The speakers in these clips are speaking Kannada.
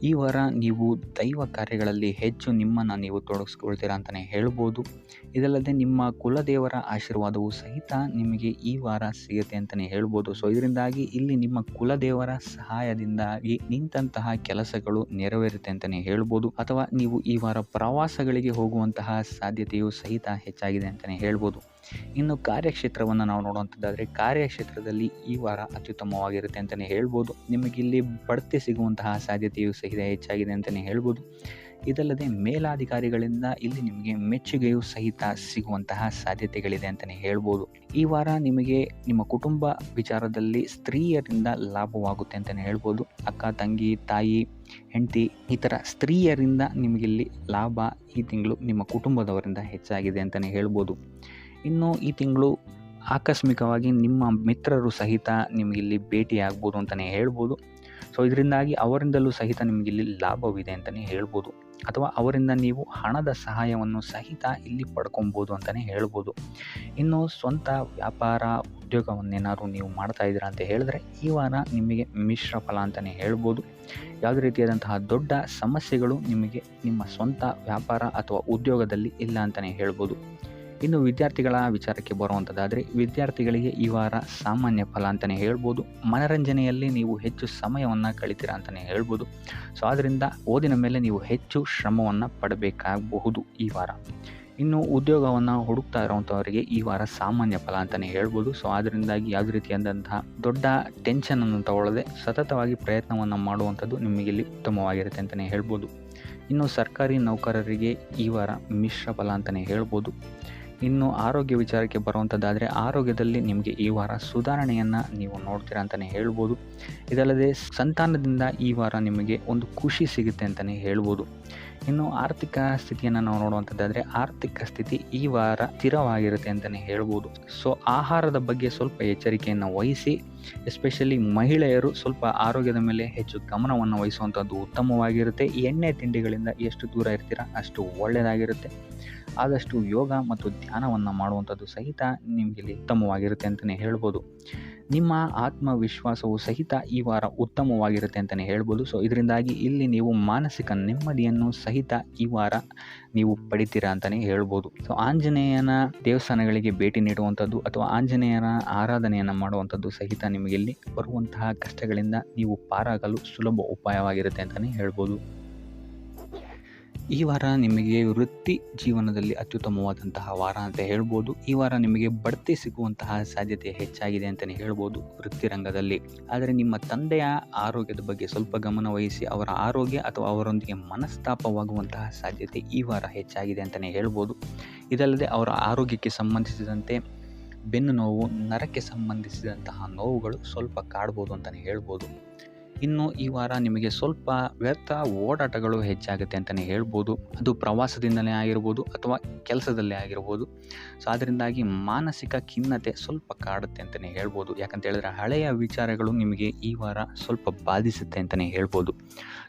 ಈ ವಾರ ನೀವು ದೈವ ಕಾರ್ಯಗಳಲ್ಲಿ ಹೆಚ್ಚು ನಿಮ್ಮನ್ನು ನೀವು ತೊಡಗಿಸ್ಕೊಳ್ತೀರಾ ಅಂತಲೇ ಹೇಳ್ಬೋದು. ಇದಲ್ಲದೆ ನಿಮ್ಮ ಕುಲದೇವರ ಆಶೀರ್ವಾದವು ಸಹಿತ ನಿಮಗೆ ಈ ವಾರ ಸಿಗುತ್ತೆ ಅಂತಲೇ ಹೇಳ್ಬೋದು. ಸೊ ಇದರಿಂದಾಗಿ ಇಲ್ಲಿ ನಿಮ್ಮ ಕುಲದೇವರ ಸಹಾಯದಿಂದಾಗಿ ನಿಂತಹ ಕೆಲಸಗಳು ನೆರವೇರುತ್ತೆ ಅಂತಲೇ ಹೇಳ್ಬೋದು. ಅಥವಾ ನೀವು ಈ ವಾರ ಪ್ರವಾಸಗಳಿಗೆ ಹೋಗುವಂತಹ ಸಾಧ್ಯತೆಯು ಸಹಿತ ಹೆಚ್ಚಾಗಿದೆ ಅಂತಲೇ ಹೇಳ್ಬೋದು. ಇನ್ನು ಕಾರ್ಯಕ್ಷೇತ್ರವನ್ನು ನಾವು ನೋಡುವಂಥದ್ದಾದರೆ ಕಾರ್ಯಕ್ಷೇತ್ರದಲ್ಲಿ ಈ ವಾರ ಅತ್ಯುತ್ತಮವಾಗಿರುತ್ತೆ ಅಂತಲೇ ಹೇಳ್ಬೋದು. ನಿಮಗಿಲ್ಲಿ ಬಡ್ತಿ ಸಿಗುವಂತಹ ಸಾಧ್ಯತೆಯು ಸಹಿತ ಹೆಚ್ಚಾಗಿದೆ ಅಂತಲೇ ಹೇಳ್ಬೋದು. ಇದಲ್ಲದೆ ಮೇಲಾಧಿಕಾರಿಗಳಿಂದ ಇಲ್ಲಿ ನಿಮಗೆ ಮೆಚ್ಚುಗೆಯು ಸಹಿತ ಸಿಗುವಂತಹ ಸಾಧ್ಯತೆಗಳಿದೆ ಅಂತಲೇ ಹೇಳ್ಬೋದು. ಈ ವಾರ ನಿಮಗೆ ನಿಮ್ಮ ಕುಟುಂಬ ವಿಚಾರದಲ್ಲಿ ಸ್ತ್ರೀಯರಿಂದ ಲಾಭವಾಗುತ್ತೆ ಅಂತಲೇ ಹೇಳ್ಬೋದು. ಅಕ್ಕ, ತಂಗಿ, ತಾಯಿ, ಹೆಂಡತಿ ಈ ಥರ ಸ್ತ್ರೀಯರಿಂದ ನಿಮಗಿಲ್ಲಿ ಲಾಭ ಈ ತಿಂಗಳು ನಿಮ್ಮ ಕುಟುಂಬದವರಿಂದ ಹೆಚ್ಚಾಗಿದೆ ಅಂತಲೇ ಹೇಳ್ಬೋದು. ಇನ್ನು ಈ ತಿಂಗಳು ಆಕಸ್ಮಿಕವಾಗಿ ನಿಮ್ಮ ಮಿತ್ರರು ಸಹಿತ ನಿಮಗಿಲ್ಲಿ ಭೇಟಿಯಾಗ್ಬೋದು ಅಂತಲೇ ಹೇಳ್ಬೋದು. ಸೊ ಇದರಿಂದಾಗಿ ಅವರಿಂದಲೂ ಸಹಿತ ನಿಮಗಿಲ್ಲಿ ಲಾಭವಿದೆ ಅಂತಲೇ ಹೇಳ್ಬೋದು. ಅಥವಾ ಅವರಿಂದ ನೀವು ಹಣದ ಸಹಾಯವನ್ನು ಸಹಿತ ಇಲ್ಲಿ ಪಡ್ಕೊಬೋದು ಅಂತಲೇ ಹೇಳ್ಬೋದು. ಇನ್ನು ಸ್ವಂತ ವ್ಯಾಪಾರ ಉದ್ಯೋಗವನ್ನೇನಾದ್ರು ನೀವು ಮಾಡ್ತಾ ಇದ್ದೀರಾ ಅಂತ ಹೇಳಿದ್ರೆ ಈ ವಾರ ನಿಮಗೆ ಮಿಶ್ರ ಫಲ ಅಂತಲೇ ಹೇಳ್ಬೋದು. ಯಾವುದೇ ರೀತಿಯಾದಂತಹ ದೊಡ್ಡ ಸಮಸ್ಯೆಗಳು ನಿಮಗೆ ನಿಮ್ಮ ಸ್ವಂತ ವ್ಯಾಪಾರ ಅಥವಾ ಉದ್ಯೋಗದಲ್ಲಿ ಇಲ್ಲ ಅಂತಲೇ ಹೇಳ್ಬೋದು. ಇನ್ನು ವಿದ್ಯಾರ್ಥಿಗಳ ವಿಚಾರಕ್ಕೆ ಬರುವಂಥದ್ದಾದರೆ ವಿದ್ಯಾರ್ಥಿಗಳಿಗೆ ಈ ವಾರ ಸಾಮಾನ್ಯ ಫಲ ಅಂತಲೇ ಹೇಳ್ಬೋದು. ಮನರಂಜನೆಯಲ್ಲಿ ನೀವು ಹೆಚ್ಚು ಸಮಯವನ್ನು ಕಳಿತೀರಾ ಅಂತಲೇ ಹೇಳ್ಬೋದು. ಸೊ ಆದ್ದರಿಂದ ಓದಿನ ಮೇಲೆ ನೀವು ಹೆಚ್ಚು ಶ್ರಮವನ್ನು ಪಡಬೇಕಾಗಬಹುದು ಈ ವಾರ. ಇನ್ನು ಉದ್ಯೋಗವನ್ನು ಹುಡುಕ್ತಾ ಇರೋವಂಥವರಿಗೆ ಈ ವಾರ ಸಾಮಾನ್ಯ ಫಲ ಅಂತಲೇ ಹೇಳ್ಬೋದು. ಸೊ ಅದರಿಂದಾಗಿ ಯಾವುದೇ ರೀತಿಯಾದಂತಹ ದೊಡ್ಡ ಟೆನ್ಷನನ್ನು ತಗೊಳ್ಳದೆ ಸತತವಾಗಿ ಪ್ರಯತ್ನವನ್ನು ಮಾಡುವಂಥದ್ದು ನಿಮಗಿಲ್ಲಿ ಉತ್ತಮವಾಗಿರುತ್ತೆ ಅಂತಲೇ ಹೇಳ್ಬೋದು. ಇನ್ನು ಸರ್ಕಾರಿ ನೌಕರರಿಗೆ ಈ ವಾರ ಮಿಶ್ರ ಫಲ ಅಂತಲೇ ಹೇಳ್ಬೋದು. ಇನ್ನು ಆರೋಗ್ಯ ವಿಚಾರಕ್ಕೆ ಬರುವಂಥದ್ದಾದರೆ ಆರೋಗ್ಯದಲ್ಲಿ ನಿಮಗೆ ಈ ವಾರ ಸುಧಾರಣೆಯನ್ನು ನೀವು ನೋಡ್ತೀರಾ ಅಂತಲೇ ಹೇಳ್ಬೋದು. ಇದಲ್ಲದೆ ಸಂತಾನದಿಂದ ಈ ವಾರ ನಿಮಗೆ ಒಂದು ಖುಷಿ ಸಿಗುತ್ತೆ ಅಂತಲೇ ಹೇಳ್ಬೋದು. ಇನ್ನು ಆರ್ಥಿಕ ಸ್ಥಿತಿಯನ್ನು ನಾವು ನೋಡುವಂಥದ್ದಾದರೆ ಆರ್ಥಿಕ ಸ್ಥಿತಿ ಈ ವಾರ ಸ್ಥಿರವಾಗಿರುತ್ತೆ ಅಂತಲೇ ಹೇಳ್ಬೋದು. ಸೊ ಆಹಾರದ ಬಗ್ಗೆ ಸ್ವಲ್ಪ ಎಚ್ಚರಿಕೆಯನ್ನು ವಹಿಸಿ, ಎಸ್ಪೆಷಲಿ ಮಹಿಳೆಯರು ಸ್ವಲ್ಪ ಆರೋಗ್ಯದ ಮೇಲೆ ಹೆಚ್ಚು ಗಮನವನ್ನು ವಹಿಸುವಂಥದ್ದು ಉತ್ತಮವಾಗಿರುತ್ತೆ. ಎಣ್ಣೆ ತಿಂಡಿಗಳಿಂದ ಎಷ್ಟು ದೂರ ಇರ್ತೀರಾ ಅಷ್ಟು ಒಳ್ಳೆಯದಾಗಿರುತ್ತೆ. ಆದಷ್ಟು ಯೋಗ ಮತ್ತು ಧ್ಯಾನವನ್ನು ಮಾಡುವಂಥದ್ದು ಸಹಿತ ನಿಮಗಿಲ್ಲಿ ಉತ್ತಮವಾಗಿರುತ್ತೆ ಅಂತಲೇ ಹೇಳ್ಬೋದು. ನಿಮ್ಮ ಆತ್ಮವಿಶ್ವಾಸವು ಸಹಿತ ಈ ವಾರ ಉತ್ತಮವಾಗಿರುತ್ತೆ ಅಂತಲೇ ಹೇಳ್ಬೋದು. ಸೊ ಇದರಿಂದಾಗಿ ಇಲ್ಲಿ ನೀವು ಮಾನಸಿಕ ನೆಮ್ಮದಿಯನ್ನು ಸಹಿತ ಈ ವಾರ ನೀವು ಪಡಿತೀರಾ ಅಂತಲೇ ಹೇಳ್ಬೋದು. ಸೊ ಆಂಜನೇಯನ ದೇವಸ್ಥಾನಗಳಿಗೆ ಭೇಟಿ ನೀಡುವಂಥದ್ದು ಅಥವಾ ಆಂಜನೇಯನ ಆರಾಧನೆಯನ್ನು ಮಾಡುವಂಥದ್ದು ಸಹಿತ ನಿಮಗಿಲ್ಲಿ ಬರುವಂತಹ ಕಷ್ಟಗಳಿಂದ ನೀವು ಪಾರಾಗಲು ಸುಲಭ ಉಪಾಯವಾಗಿರುತ್ತೆ ಅಂತಲೇ ಹೇಳ್ಬೋದು. ಈ ವಾರ ನಿಮಗೆ ವೃತ್ತಿ ಜೀವನದಲ್ಲಿ ಅತ್ಯುತ್ತಮವಾದಂತಹ ವಾರ ಅಂತ ಹೇಳ್ಬೋದು. ಈ ವಾರ ನಿಮಗೆ ಬಡ್ತಿ ಸಿಗುವಂತಹ ಸಾಧ್ಯತೆ ಹೆಚ್ಚಾಗಿದೆ ಅಂತಲೇ ಹೇಳ್ಬೋದು ವೃತ್ತಿ ರಂಗದಲ್ಲಿ. ಆದರೆ ನಿಮ್ಮ ತಂದೆಯ ಆರೋಗ್ಯದ ಬಗ್ಗೆ ಸ್ವಲ್ಪ ಗಮನ ವಹಿಸಿ ಅವರ ಆರೋಗ್ಯ ಅಥವಾ ಅವರೊಂದಿಗೆ ಮನಸ್ತಾಪವಾಗುವಂತಹ ಸಾಧ್ಯತೆ ಈ ವಾರ ಹೆಚ್ಚಾಗಿದೆ ಅಂತಲೇ ಹೇಳ್ಬೋದು. ಇದಲ್ಲದೆ ಅವರ ಆರೋಗ್ಯಕ್ಕೆ ಸಂಬಂಧಿಸಿದಂತೆ ಬೆನ್ನು ನೋವು, ನರಕ್ಕೆ ಸಂಬಂಧಿಸಿದಂತಹ ನೋವುಗಳು ಸ್ವಲ್ಪ ಕಾಡ್ಬೋದು ಅಂತಲೇ ಹೇಳ್ಬೋದು. ಇನ್ನು ಈ ವಾರ ನಿಮಗೆ ಸ್ವಲ್ಪ ವ್ಯರ್ಥ ಓಡಾಟಗಳು ಹೆಚ್ಚಾಗುತ್ತೆ ಅಂತಲೇ ಹೇಳ್ಬೋದು. ಅದು ಪ್ರವಾಸದಿಂದಲೇ ಆಗಿರ್ಬೋದು ಅಥವಾ ಕೆಲಸದಲ್ಲೇ ಆಗಿರ್ಬೋದು. ಸೊ ಅದರಿಂದಾಗಿ ಮಾನಸಿಕ ಖಿನ್ನತೆ ಸ್ವಲ್ಪ ಕಾಡುತ್ತೆ ಅಂತಲೇ ಹೇಳ್ಬೋದು. ಯಾಕಂತ ಹೇಳಿದ್ರೆ ಹಳೆಯ ವಿಚಾರಗಳು ನಿಮಗೆ ಈ ವಾರ ಸ್ವಲ್ಪ ಬಾಧಿಸುತ್ತೆ ಅಂತಲೇ ಹೇಳ್ಬೋದು.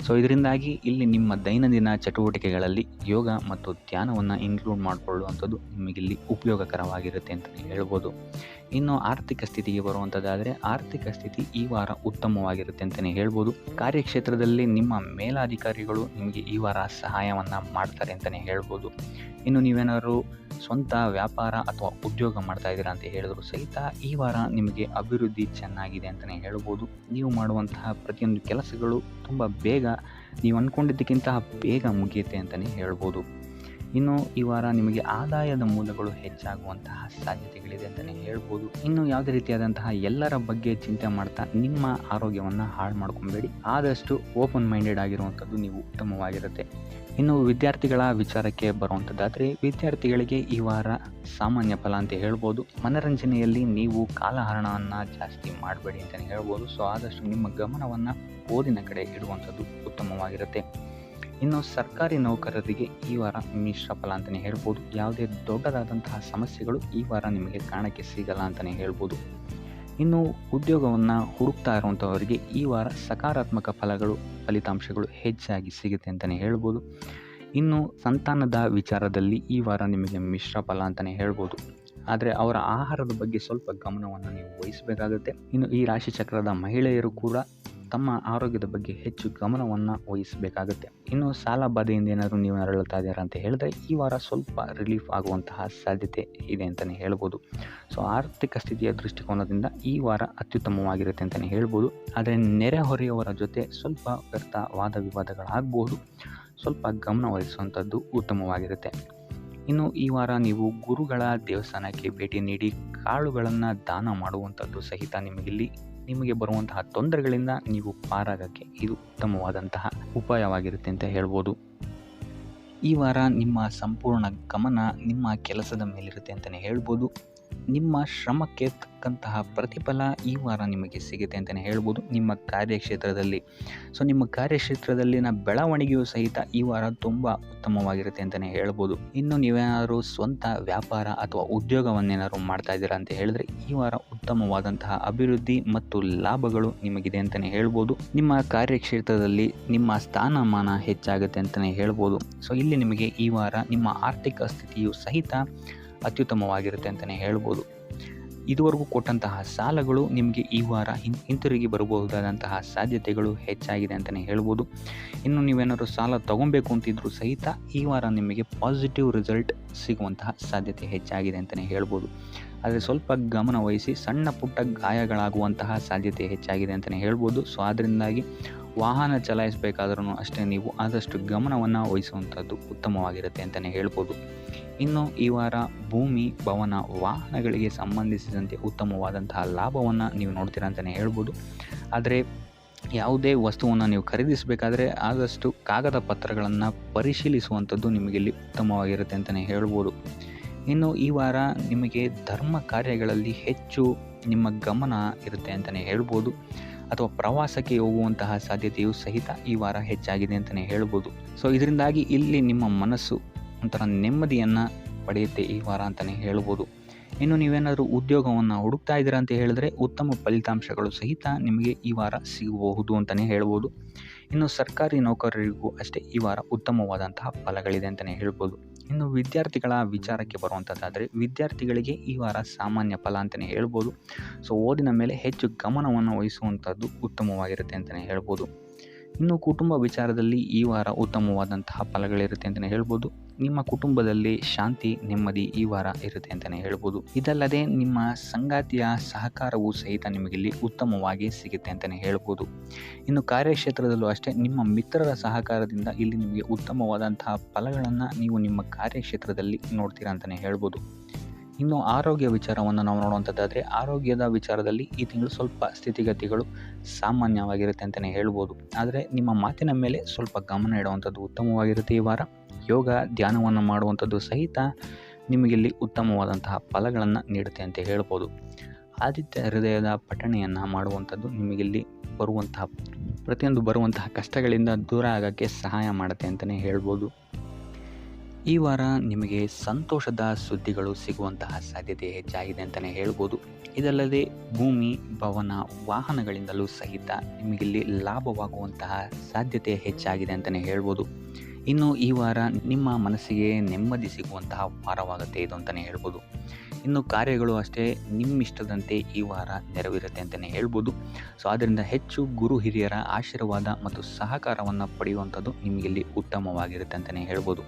ಸೊ ಇದರಿಂದಾಗಿ ಇಲ್ಲಿ ನಿಮ್ಮ ದೈನಂದಿನ ಚಟುವಟಿಕೆಗಳಲ್ಲಿ ಯೋಗ ಮತ್ತು ಧ್ಯಾನವನ್ನು ಇನ್ಕ್ಲೂಡ್ ಮಾಡಿಕೊಳ್ಳುವಂಥದ್ದು ನಿಮಗಿಲ್ಲಿ ಉಪಯೋಗಕರವಾಗಿರುತ್ತೆ ಅಂತಲೇ ಹೇಳ್ಬೋದು. ಇನ್ನು ಆರ್ಥಿಕ ಸ್ಥಿತಿಗೆ ಬರುವಂಥದ್ದಾದರೆ ಆರ್ಥಿಕ ಸ್ಥಿತಿ ಈ ವಾರ ಉತ್ತಮವಾಗಿರುತ್ತೆ ಅಂತಲೇ ಹೇಳ್ಬೋದು. ಕಾರ್ಯಕ್ಷೇತ್ರದಲ್ಲಿ ನಿಮ್ಮ ಮೇಲಾಧಿಕಾರಿಗಳು ನಿಮಗೆ ಈ ವಾರ ಸಹಾಯವನ್ನು ಮಾಡ್ತಾರೆ ಅಂತಲೇ ಹೇಳ್ಬೋದು. ಇನ್ನು ನೀವೇನಾದ್ರು ಸ್ವಂತ ವ್ಯಾಪಾರ ಅಥವಾ ಉದ್ಯೋಗ ಮಾಡ್ತಾ ಇದ್ದೀರಾ ಅಂತ ಹೇಳಿದ್ರು ಸಹಿತ ಈ ವಾರ ನಿಮಗೆ ಅಭಿವೃದ್ಧಿ ಚೆನ್ನಾಗಿದೆ ಅಂತಲೇ ಹೇಳ್ಬೋದು. ನೀವು ಮಾಡುವಂತಹ ಪ್ರತಿಯೊಂದು ಕೆಲಸಗಳು ತುಂಬ ಬೇಗ ನೀವು ಅಂದ್ಕೊಂಡಿದ್ದಕ್ಕಿಂತ ಬೇಗ ಮುಗಿಯುತ್ತೆ ಅಂತಲೇ ಹೇಳ್ಬೋದು. ಇನ್ನು ಈ ವಾರ ನಿಮಗೆ ಆದಾಯದ ಮೂಲಗಳು ಹೆಚ್ಚಾಗುವಂತಹ ಸಾಧ್ಯತೆಗಳಿದೆ ಅಂತಲೇ ಹೇಳ್ಬೋದು. ಇನ್ನು ಯಾವುದೇ ರೀತಿಯಾದಂತಹ ಎಲ್ಲರ ಬಗ್ಗೆ ಚಿಂತೆ ಮಾಡ್ತಾ ನಿಮ್ಮ ಆರೋಗ್ಯವನ್ನು ಹಾಳು ಮಾಡ್ಕೊಬೇಡಿ. ಆದಷ್ಟು ಓಪನ್ ಮೈಂಡೆಡ್ ಆಗಿರುವಂಥದ್ದು ನೀವು ಉತ್ತಮವಾಗಿರುತ್ತೆ. ಇನ್ನು ವಿದ್ಯಾರ್ಥಿಗಳ ವಿಚಾರಕ್ಕೆ ಬರುವಂಥದ್ದಾದರೆ ವಿದ್ಯಾರ್ಥಿಗಳಿಗೆ ಈ ವಾರ ಸಾಮಾನ್ಯ ಫಲ ಅಂತ ಹೇಳ್ಬೋದು. ಮನರಂಜನೆಯಲ್ಲಿ ನೀವು ಕಾಲಹರಣವನ್ನು ಜಾಸ್ತಿ ಮಾಡಬೇಡಿ ಅಂತಲೇ ಹೇಳ್ಬೋದು. ಸೊ ಆದಷ್ಟು ನಿಮ್ಮ ಗಮನವನ್ನು ಓದಿನ ಕಡೆ ಇಡುವಂಥದ್ದು ಉತ್ತಮವಾಗಿರುತ್ತೆ. ಇನ್ನು ಸರ್ಕಾರಿ ನೌಕರರಿಗೆ ಈ ವಾರ ಮಿಶ್ರ ಫಲ ಅಂತಲೇ ಹೇಳ್ಬೋದು. ಯಾವುದೇ ದೊಡ್ಡದಾದಂತಹ ಸಮಸ್ಯೆಗಳು ಈ ವಾರ ನಿಮಗೆ ಕಾಣಕ್ಕೆ ಸಿಗಲ್ಲ ಅಂತಲೇ ಹೇಳ್ಬೋದು. ಇನ್ನು ಉದ್ಯೋಗವನ್ನು ಹುಡುಕ್ತಾ ಇರುವಂಥವರಿಗೆ ಈ ವಾರ ಸಕಾರಾತ್ಮಕ ಫಲಿತಾಂಶಗಳು ಹೆಚ್ಚಾಗಿ ಸಿಗುತ್ತೆ ಅಂತಲೇ ಹೇಳ್ಬೋದು. ಇನ್ನು ಸಂತಾನದ ವಿಚಾರದಲ್ಲಿ ಈ ವಾರ ನಿಮಗೆ ಮಿಶ್ರ ಫಲ ಅಂತಲೇ ಹೇಳ್ಬೋದು. ಆದರೆ ಅವರ ಆಹಾರದ ಬಗ್ಗೆ ಸ್ವಲ್ಪ ಗಮನವನ್ನು ನೀವು ವಹಿಸಬೇಕಾಗುತ್ತೆ. ಇನ್ನು ಈ ರಾಶಿ ಚಕ್ರದ ಮಹಿಳೆಯರು ಕೂಡ ತಮ್ಮ ಆರೋಗ್ಯದ ಬಗ್ಗೆ ಹೆಚ್ಚು ಗಮನವನ್ನು ವಹಿಸಬೇಕಾಗುತ್ತೆ. ಇನ್ನು ಸಾಲ ಬಾಧೆಯಿಂದ ಏನಾದರೂ ನೀವು ನರಳುತ್ತಾ ಇದ್ದೀರಾ ಅಂತ ಹೇಳಿದ್ರೆ ಈ ವಾರ ಸ್ವಲ್ಪ ರಿಲೀಫ್ ಆಗುವಂತಹ ಸಾಧ್ಯತೆ ಇದೆ ಅಂತಲೇ ಹೇಳ್ಬೋದು. ಸೊ ಆರ್ಥಿಕ ಸ್ಥಿತಿಯ ದೃಷ್ಟಿಕೋನದಿಂದ ಈ ವಾರ ಅತ್ಯುತ್ತಮವಾಗಿರುತ್ತೆ ಅಂತಲೇ ಹೇಳ್ಬೋದು. ಆದರೆ ನೆರೆಹೊರೆಯವರ ಜೊತೆ ಸ್ವಲ್ಪ ವ್ಯರ್ಥ ವಾದ ವಿವಾದಗಳಾಗಬಹುದು. ಸ್ವಲ್ಪ ಗಮನ ವಹಿಸುವಂಥದ್ದು ಉತ್ತಮವಾಗಿರುತ್ತೆ. ಇನ್ನು ಈ ವಾರ ನೀವು ಗುರುಗಳ ದೇವಸ್ಥಾನಕ್ಕೆ ಭೇಟಿ ನೀಡಿ ಕಾಳುಗಳನ್ನು ದಾನ ಮಾಡುವಂಥದ್ದು ಸಹಿತ ನಿಮಗೆ ಬರುವಂತಹ ತೊಂದರೆಗಳಿಂದ ನೀವು ಪಾರಾಗಕ್ಕೆ ಇದು ಉತ್ತಮವಾದಂತಹ ಉಪಾಯವಾಗಿರುತ್ತೆ ಅಂತ ಹೇಳ್ಬೋದು. ಈ ವಾರ ನಿಮ್ಮ ಸಂಪೂರ್ಣ ಗಮನ ನಿಮ್ಮ ಕೆಲಸದ ಮೇಲಿರುತ್ತೆ ಅಂತಲೇ ಹೇಳ್ಬೋದು. ನಿಮ್ಮ ಶ್ರಮಕ್ಕೆ ತಕ್ಕಂತಹ ಪ್ರತಿಫಲ ಈ ವಾರ ನಿಮಗೆ ಸಿಗುತ್ತೆ ಅಂತಲೇ ಹೇಳ್ಬೋದು ನಿಮ್ಮ ಕಾರ್ಯಕ್ಷೇತ್ರದಲ್ಲಿ. ಸೊ ನಿಮ್ಮ ಕಾರ್ಯಕ್ಷೇತ್ರದಲ್ಲಿನ ಬೆಳವಣಿಗೆಯೂ ಸಹಿತ ಈ ವಾರ ತುಂಬ ಉತ್ತಮವಾಗಿರುತ್ತೆ ಅಂತಲೇ ಹೇಳ್ಬೋದು. ಇನ್ನು ನೀವೇನಾದರೂ ಸ್ವಂತ ವ್ಯಾಪಾರ ಅಥವಾ ಉದ್ಯೋಗವನ್ನೇನಾದ್ರು ಮಾಡ್ತಾ ಇದ್ದೀರಾ ಅಂತ ಹೇಳಿದ್ರೆ ಈ ವಾರ ಉತ್ತಮವಾದಂತಹ ಅಭಿವೃದ್ಧಿ ಮತ್ತು ಲಾಭಗಳು ನಿಮಗಿದೆ ಅಂತಲೇ ಹೇಳ್ಬೋದು. ನಿಮ್ಮ ಕಾರ್ಯಕ್ಷೇತ್ರದಲ್ಲಿ ನಿಮ್ಮ ಸ್ಥಾನಮಾನ ಹೆಚ್ಚಾಗುತ್ತೆ ಅಂತಲೇ ಹೇಳ್ಬೋದು. ಸೊ ಇಲ್ಲಿ ನಿಮಗೆ ಈ ವಾರ ನಿಮ್ಮ ಆರ್ಥಿಕ ಸ್ಥಿತಿಯು ಸಹಿತ ಅತ್ಯುತ್ತಮವಾಗಿರುತ್ತೆ ಅಂತಲೇ ಹೇಳ್ಬೋದು. ಇದುವರೆಗೂ ಕೊಟ್ಟಂತಹ ಸಾಲಗಳು ನಿಮಗೆ ಈ ವಾರ ಹಿಂತಿರುಗಿ ಬರಬಹುದಾದಂತಹ ಸಾಧ್ಯತೆಗಳು ಹೆಚ್ಚಾಗಿದೆ ಅಂತಲೇ ಹೇಳ್ಬೋದು. ಇನ್ನು ನೀವೇನಾದರೂ ಸಾಲ ತಗೊಬೇಕು ಅಂತಿದ್ರೂ ಸಹಿತ ಈ ವಾರ ನಿಮಗೆ ಪಾಸಿಟಿವ್ ರಿಸಲ್ಟ್ ಸಿಗುವಂತಹ ಸಾಧ್ಯತೆ ಹೆಚ್ಚಾಗಿದೆ ಅಂತಲೇ ಹೇಳ್ಬೋದು. ಆದರೆ ಸ್ವಲ್ಪ ಗಮನ ವಹಿಸಿ ಸಣ್ಣ ಪುಟ್ಟ ಗಾಯಗಳಾಗುವಂತಹ ಸಾಧ್ಯತೆ ಹೆಚ್ಚಾಗಿದೆ ಅಂತಲೇ ಹೇಳ್ಬೋದು. ಸೊ ಅದರಿಂದಾಗಿ ವಾಹನ ಚಲಾಯಿಸಬೇಕಾದ್ರೂ ಅಷ್ಟೇ ನೀವು ಆದಷ್ಟು ಗಮನವನ್ನು ವಹಿಸುವಂಥದ್ದು ಉತ್ತಮವಾಗಿರುತ್ತೆ ಅಂತಲೇ ಹೇಳ್ಬೋದು. ಇನ್ನು ಈ ವಾರ ಭೂಮಿ, ಭವನ, ವಾಹನಗಳಿಗೆ ಸಂಬಂಧಿಸಿದಂತೆ ಉತ್ತಮವಾದಂತಹ ಲಾಭವನ್ನು ನೀವು ನೋಡ್ತೀರಾ ಅಂತಲೇ ಹೇಳ್ಬೋದು. ಆದರೆ ಯಾವುದೇ ವಸ್ತುವನ್ನು ನೀವು ಖರೀದಿಸಬೇಕಾದ್ರೆ ಆದಷ್ಟು ಕಾಗದ ಪತ್ರಗಳನ್ನು ಪರಿಶೀಲಿಸುವಂಥದ್ದು ನಿಮಗಿಲ್ಲಿ ಉತ್ತಮವಾಗಿರುತ್ತೆ ಅಂತಲೇ ಹೇಳ್ಬೋದು. ಇನ್ನು ಈ ವಾರ ನಿಮಗೆ ಧರ್ಮ ಕಾರ್ಯಗಳಲ್ಲಿ ಹೆಚ್ಚು ನಿಮ್ಮ ಗಮನ ಇರುತ್ತೆ ಅಂತಲೇ ಹೇಳ್ಬೋದು. ಅಥವಾ ಪ್ರವಾಸಕ್ಕೆ ಹೋಗುವಂತಹ ಸಾಧ್ಯತೆಯೂ ಸಹಿತ ಈ ವಾರ ಹೆಚ್ಚಾಗಿದೆ ಅಂತಲೇ ಹೇಳ್ಬೋದು. ಸೊ ಇದರಿಂದಾಗಿ ಇಲ್ಲಿ ನಿಮ್ಮ ಮನಸ್ಸು ಒಂಥರ ನೆಮ್ಮದಿಯನ್ನು ಪಡೆಯುತ್ತೆ ಈ ವಾರ ಅಂತಲೇ ಹೇಳ್ಬೋದು. ಇನ್ನು ನೀವೇನಾದರೂ ಉದ್ಯೋಗವನ್ನು ಹುಡುಕ್ತಾ ಇದ್ದೀರಾ ಅಂತ ಹೇಳಿದ್ರೆ ಉತ್ತಮ ಫಲಿತಾಂಶಗಳು ಸಹಿತ ನಿಮಗೆ ಈ ವಾರ ಸಿಗಬಹುದು ಅಂತಲೇ ಹೇಳ್ಬೋದು. ಇನ್ನು ಸರ್ಕಾರಿ ನೌಕರರಿಗೂ ಅಷ್ಟೇ ಈ ವಾರ ಉತ್ತಮವಾದಂತಹ ಫಲಗಳಿದೆ ಅಂತಲೇ ಹೇಳ್ಬೋದು. ಇನ್ನು ವಿದ್ಯಾರ್ಥಿಗಳ ವಿಚಾರಕ್ಕೆ ಬರುವಂಥದ್ದಾದರೆ ವಿದ್ಯಾರ್ಥಿಗಳಿಗೆ ಈ ವಾರ ಸಾಮಾನ್ಯ ಫಲ ಅಂತಲೇ ಹೇಳ್ಬೋದು. ಸೊ ಓದಿನ ಮೇಲೆ ಹೆಚ್ಚು ಗಮನವನ್ನು ವಹಿಸುವಂಥದ್ದು ಉತ್ತಮವಾಗಿರುತ್ತೆ ಅಂತಲೇ ಹೇಳ್ಬೋದು. ಇನ್ನು ಕುಟುಂಬ ವಿಚಾರದಲ್ಲಿ ಈ ವಾರ ಉತ್ತಮವಾದಂತಹ ಫಲಗಳಿರುತ್ತೆ ಅಂತಲೇ ಹೇಳ್ಬೋದು. ನಿಮ್ಮ ಕುಟುಂಬದಲ್ಲಿ ಶಾಂತಿ, ನೆಮ್ಮದಿ ಈ ವಾರ ಇರುತ್ತೆ ಅಂತಲೇ ಹೇಳ್ಬೋದು. ಇದಲ್ಲದೆ ನಿಮ್ಮ ಸಂಗಾತಿಯ ಸಹಕಾರವೂ ಸಹಿತ ನಿಮಗಿಲ್ಲಿ ಉತ್ತಮವಾಗಿ ಸಿಗುತ್ತೆ ಅಂತಲೇ ಹೇಳ್ಬೋದು. ಇನ್ನು ಕಾರ್ಯಕ್ಷೇತ್ರದಲ್ಲೂ ಅಷ್ಟೇ ನಿಮ್ಮ ಮಿತ್ರರ ಸಹಕಾರದಿಂದ ಇಲ್ಲಿ ನಿಮಗೆ ಉತ್ತಮವಾದಂತಹ ಫಲಗಳನ್ನು ನೀವು ನಿಮ್ಮ ಕಾರ್ಯಕ್ಷೇತ್ರದಲ್ಲಿ ನೋಡ್ತೀರಾ ಅಂತಲೇ ಹೇಳ್ಬೋದು. ಇನ್ನು ಆರೋಗ್ಯ ವಿಚಾರವನ್ನು ನಾವು ನೋಡುವಂಥದ್ದಾದರೆ ಆರೋಗ್ಯದ ವಿಚಾರದಲ್ಲಿ ಈ ತಿಂಗಳು ಸ್ವಲ್ಪ ಸ್ಥಿತಿಗತಿಗಳು ಸಾಮಾನ್ಯವಾಗಿರುತ್ತೆ ಅಂತಲೇ ಹೇಳ್ಬೋದು. ಆದರೆ ನಿಮ್ಮ ಮಾತಿನ ಮೇಲೆ ಸ್ವಲ್ಪ ಗಮನ ಇಡುವಂಥದ್ದು ಉತ್ತಮವಾಗಿರುತ್ತೆ ಈ ವಾರ. ಯೋಗ, ಧ್ಯಾನವನ್ನು ಮಾಡುವಂಥದ್ದು ಸಹಿತ ನಿಮಗಿಲ್ಲಿ ಉತ್ತಮವಾದಂತಹ ಫಲಗಳನ್ನು ನೀಡುತ್ತೆ ಅಂತ ಹೇಳ್ಬೋದು. ಆದಿತ್ಯ ಹೃದಯದ ಪಠಣೆಯನ್ನು ಮಾಡುವಂಥದ್ದು ನಿಮಗಿಲ್ಲಿ ಬರುವಂತಹ ಕಷ್ಟಗಳಿಂದ ದೂರ ಆಗೋಕ್ಕೆ ಸಹಾಯ ಮಾಡುತ್ತೆ ಅಂತಲೇ ಹೇಳ್ಬೋದು. ಈ ವಾರ ನಿಮಗೆ ಸಂತೋಷದ ಸುದ್ದಿಗಳು ಸಿಗುವಂತಹ ಸಾಧ್ಯತೆ ಹೆಚ್ಚಾಗಿದೆ ಅಂತಲೇ ಹೇಳ್ಬೋದು. ಇದಲ್ಲದೆ ಭೂಮಿ, ಭವನ, ವಾಹನಗಳಿಂದಲೂ ಸಹಿತ ನಿಮಗಿಲ್ಲಿ ಲಾಭವಾಗುವಂತಹ ಸಾಧ್ಯತೆ ಹೆಚ್ಚಾಗಿದೆ ಅಂತಲೇ ಹೇಳ್ಬೋದು. ಇನ್ನು ಈ ವಾರ ನಿಮ್ಮ ಮನಸ್ಸಿಗೆ ನೆಮ್ಮದಿ ಸಿಗುವಂತಹ ವಾರವಾಗುತ್ತೆ ಇದು ಅಂತಲೇ ಹೇಳ್ಬೋದು. ಇನ್ನು ಕಾರ್ಯಗಳು ಅಷ್ಟೇ ನಿಮ್ಮಿಷ್ಟದಂತೆ ಈ ವಾರ ನೆರವೇರುತ್ತೆ ಅಂತಲೇ ಹೇಳ್ಬೋದು. ಸೊ ಆದ್ದರಿಂದ ಹೆಚ್ಚು ಗುರು ಹಿರಿಯರ ಆಶೀರ್ವಾದ ಮತ್ತು ಸಹಕಾರವನ್ನು ಪಡೆಯುವಂಥದ್ದು ನಿಮಗಿಲ್ಲಿ ಉತ್ತಮವಾಗಿರುತ್ತೆ ಅಂತಲೇ ಹೇಳ್ಬೋದು.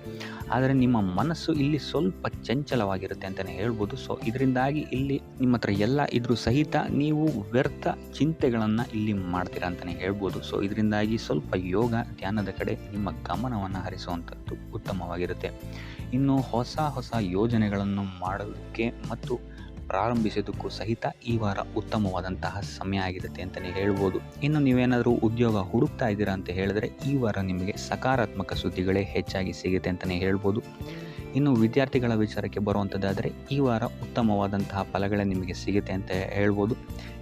ಆದರೆ ನಿಮ್ಮ ಮನಸ್ಸು ಇಲ್ಲಿ ಸ್ವಲ್ಪ ಚಂಚಲವಾಗಿರುತ್ತೆ ಅಂತಲೇ ಹೇಳ್ಬೋದು. ಸೊ ಇದರಿಂದಾಗಿ ಇಲ್ಲಿ ನಿಮ್ಮ ಹತ್ರ ಎಲ್ಲ ಇದ್ರೂ ಸಹಿತ ನೀವು ವ್ಯರ್ಥ ಚಿಂತೆಗಳನ್ನು ಇಲ್ಲಿ ಮಾಡ್ತೀರಾ ಅಂತಲೇ ಹೇಳ್ಬೋದು. ಸೊ ಇದರಿಂದಾಗಿ ಸ್ವಲ್ಪ ಯೋಗ, ಧ್ಯಾನದ ಕಡೆ ನಿಮ್ಮ ಗಮನವನ್ನು ಹರಿಸುವಂಥದ್ದು ಉತ್ತಮವಾಗಿರುತ್ತೆ. ಇನ್ನು ಹೊಸ ಯೋಜನೆಗಳನ್ನು ಮಾಡೋದಕ್ಕೆ ಮತ್ತು ಪ್ರಾರಂಭಿಸೋದಕ್ಕೂ ಸಹಿತ ಈ ವಾರ ಉತ್ತಮವಾದಂತಹ ಸಮಯ ಆಗಿರುತ್ತೆ ಅಂತಲೇ ಹೇಳ್ಬೋದು. ಇನ್ನು ನೀವೇನಾದರೂ ಉದ್ಯೋಗ ಹುಡುಕ್ತಾ ಇದ್ದೀರಾ ಅಂತ ಹೇಳಿದ್ರೆ ಈ ವಾರ ನಿಮಗೆ ಸಕಾರಾತ್ಮಕ ಸುದ್ದಿಗಳೇ ಹೆಚ್ಚಾಗಿ ಸಿಗುತ್ತೆ ಅಂತಲೇ ಹೇಳ್ಬೋದು. ಇನ್ನು ವಿದ್ಯಾರ್ಥಿಗಳ ವಿಚಾರಕ್ಕೆ ಬರುವಂಥದ್ದಾದರೆ ಈ ವಾರ ಉತ್ತಮವಾದಂತಹ ಫಲಗಳೇ ನಿಮಗೆ ಸಿಗುತ್ತೆ ಅಂತ ಹೇಳ್ಬೋದು.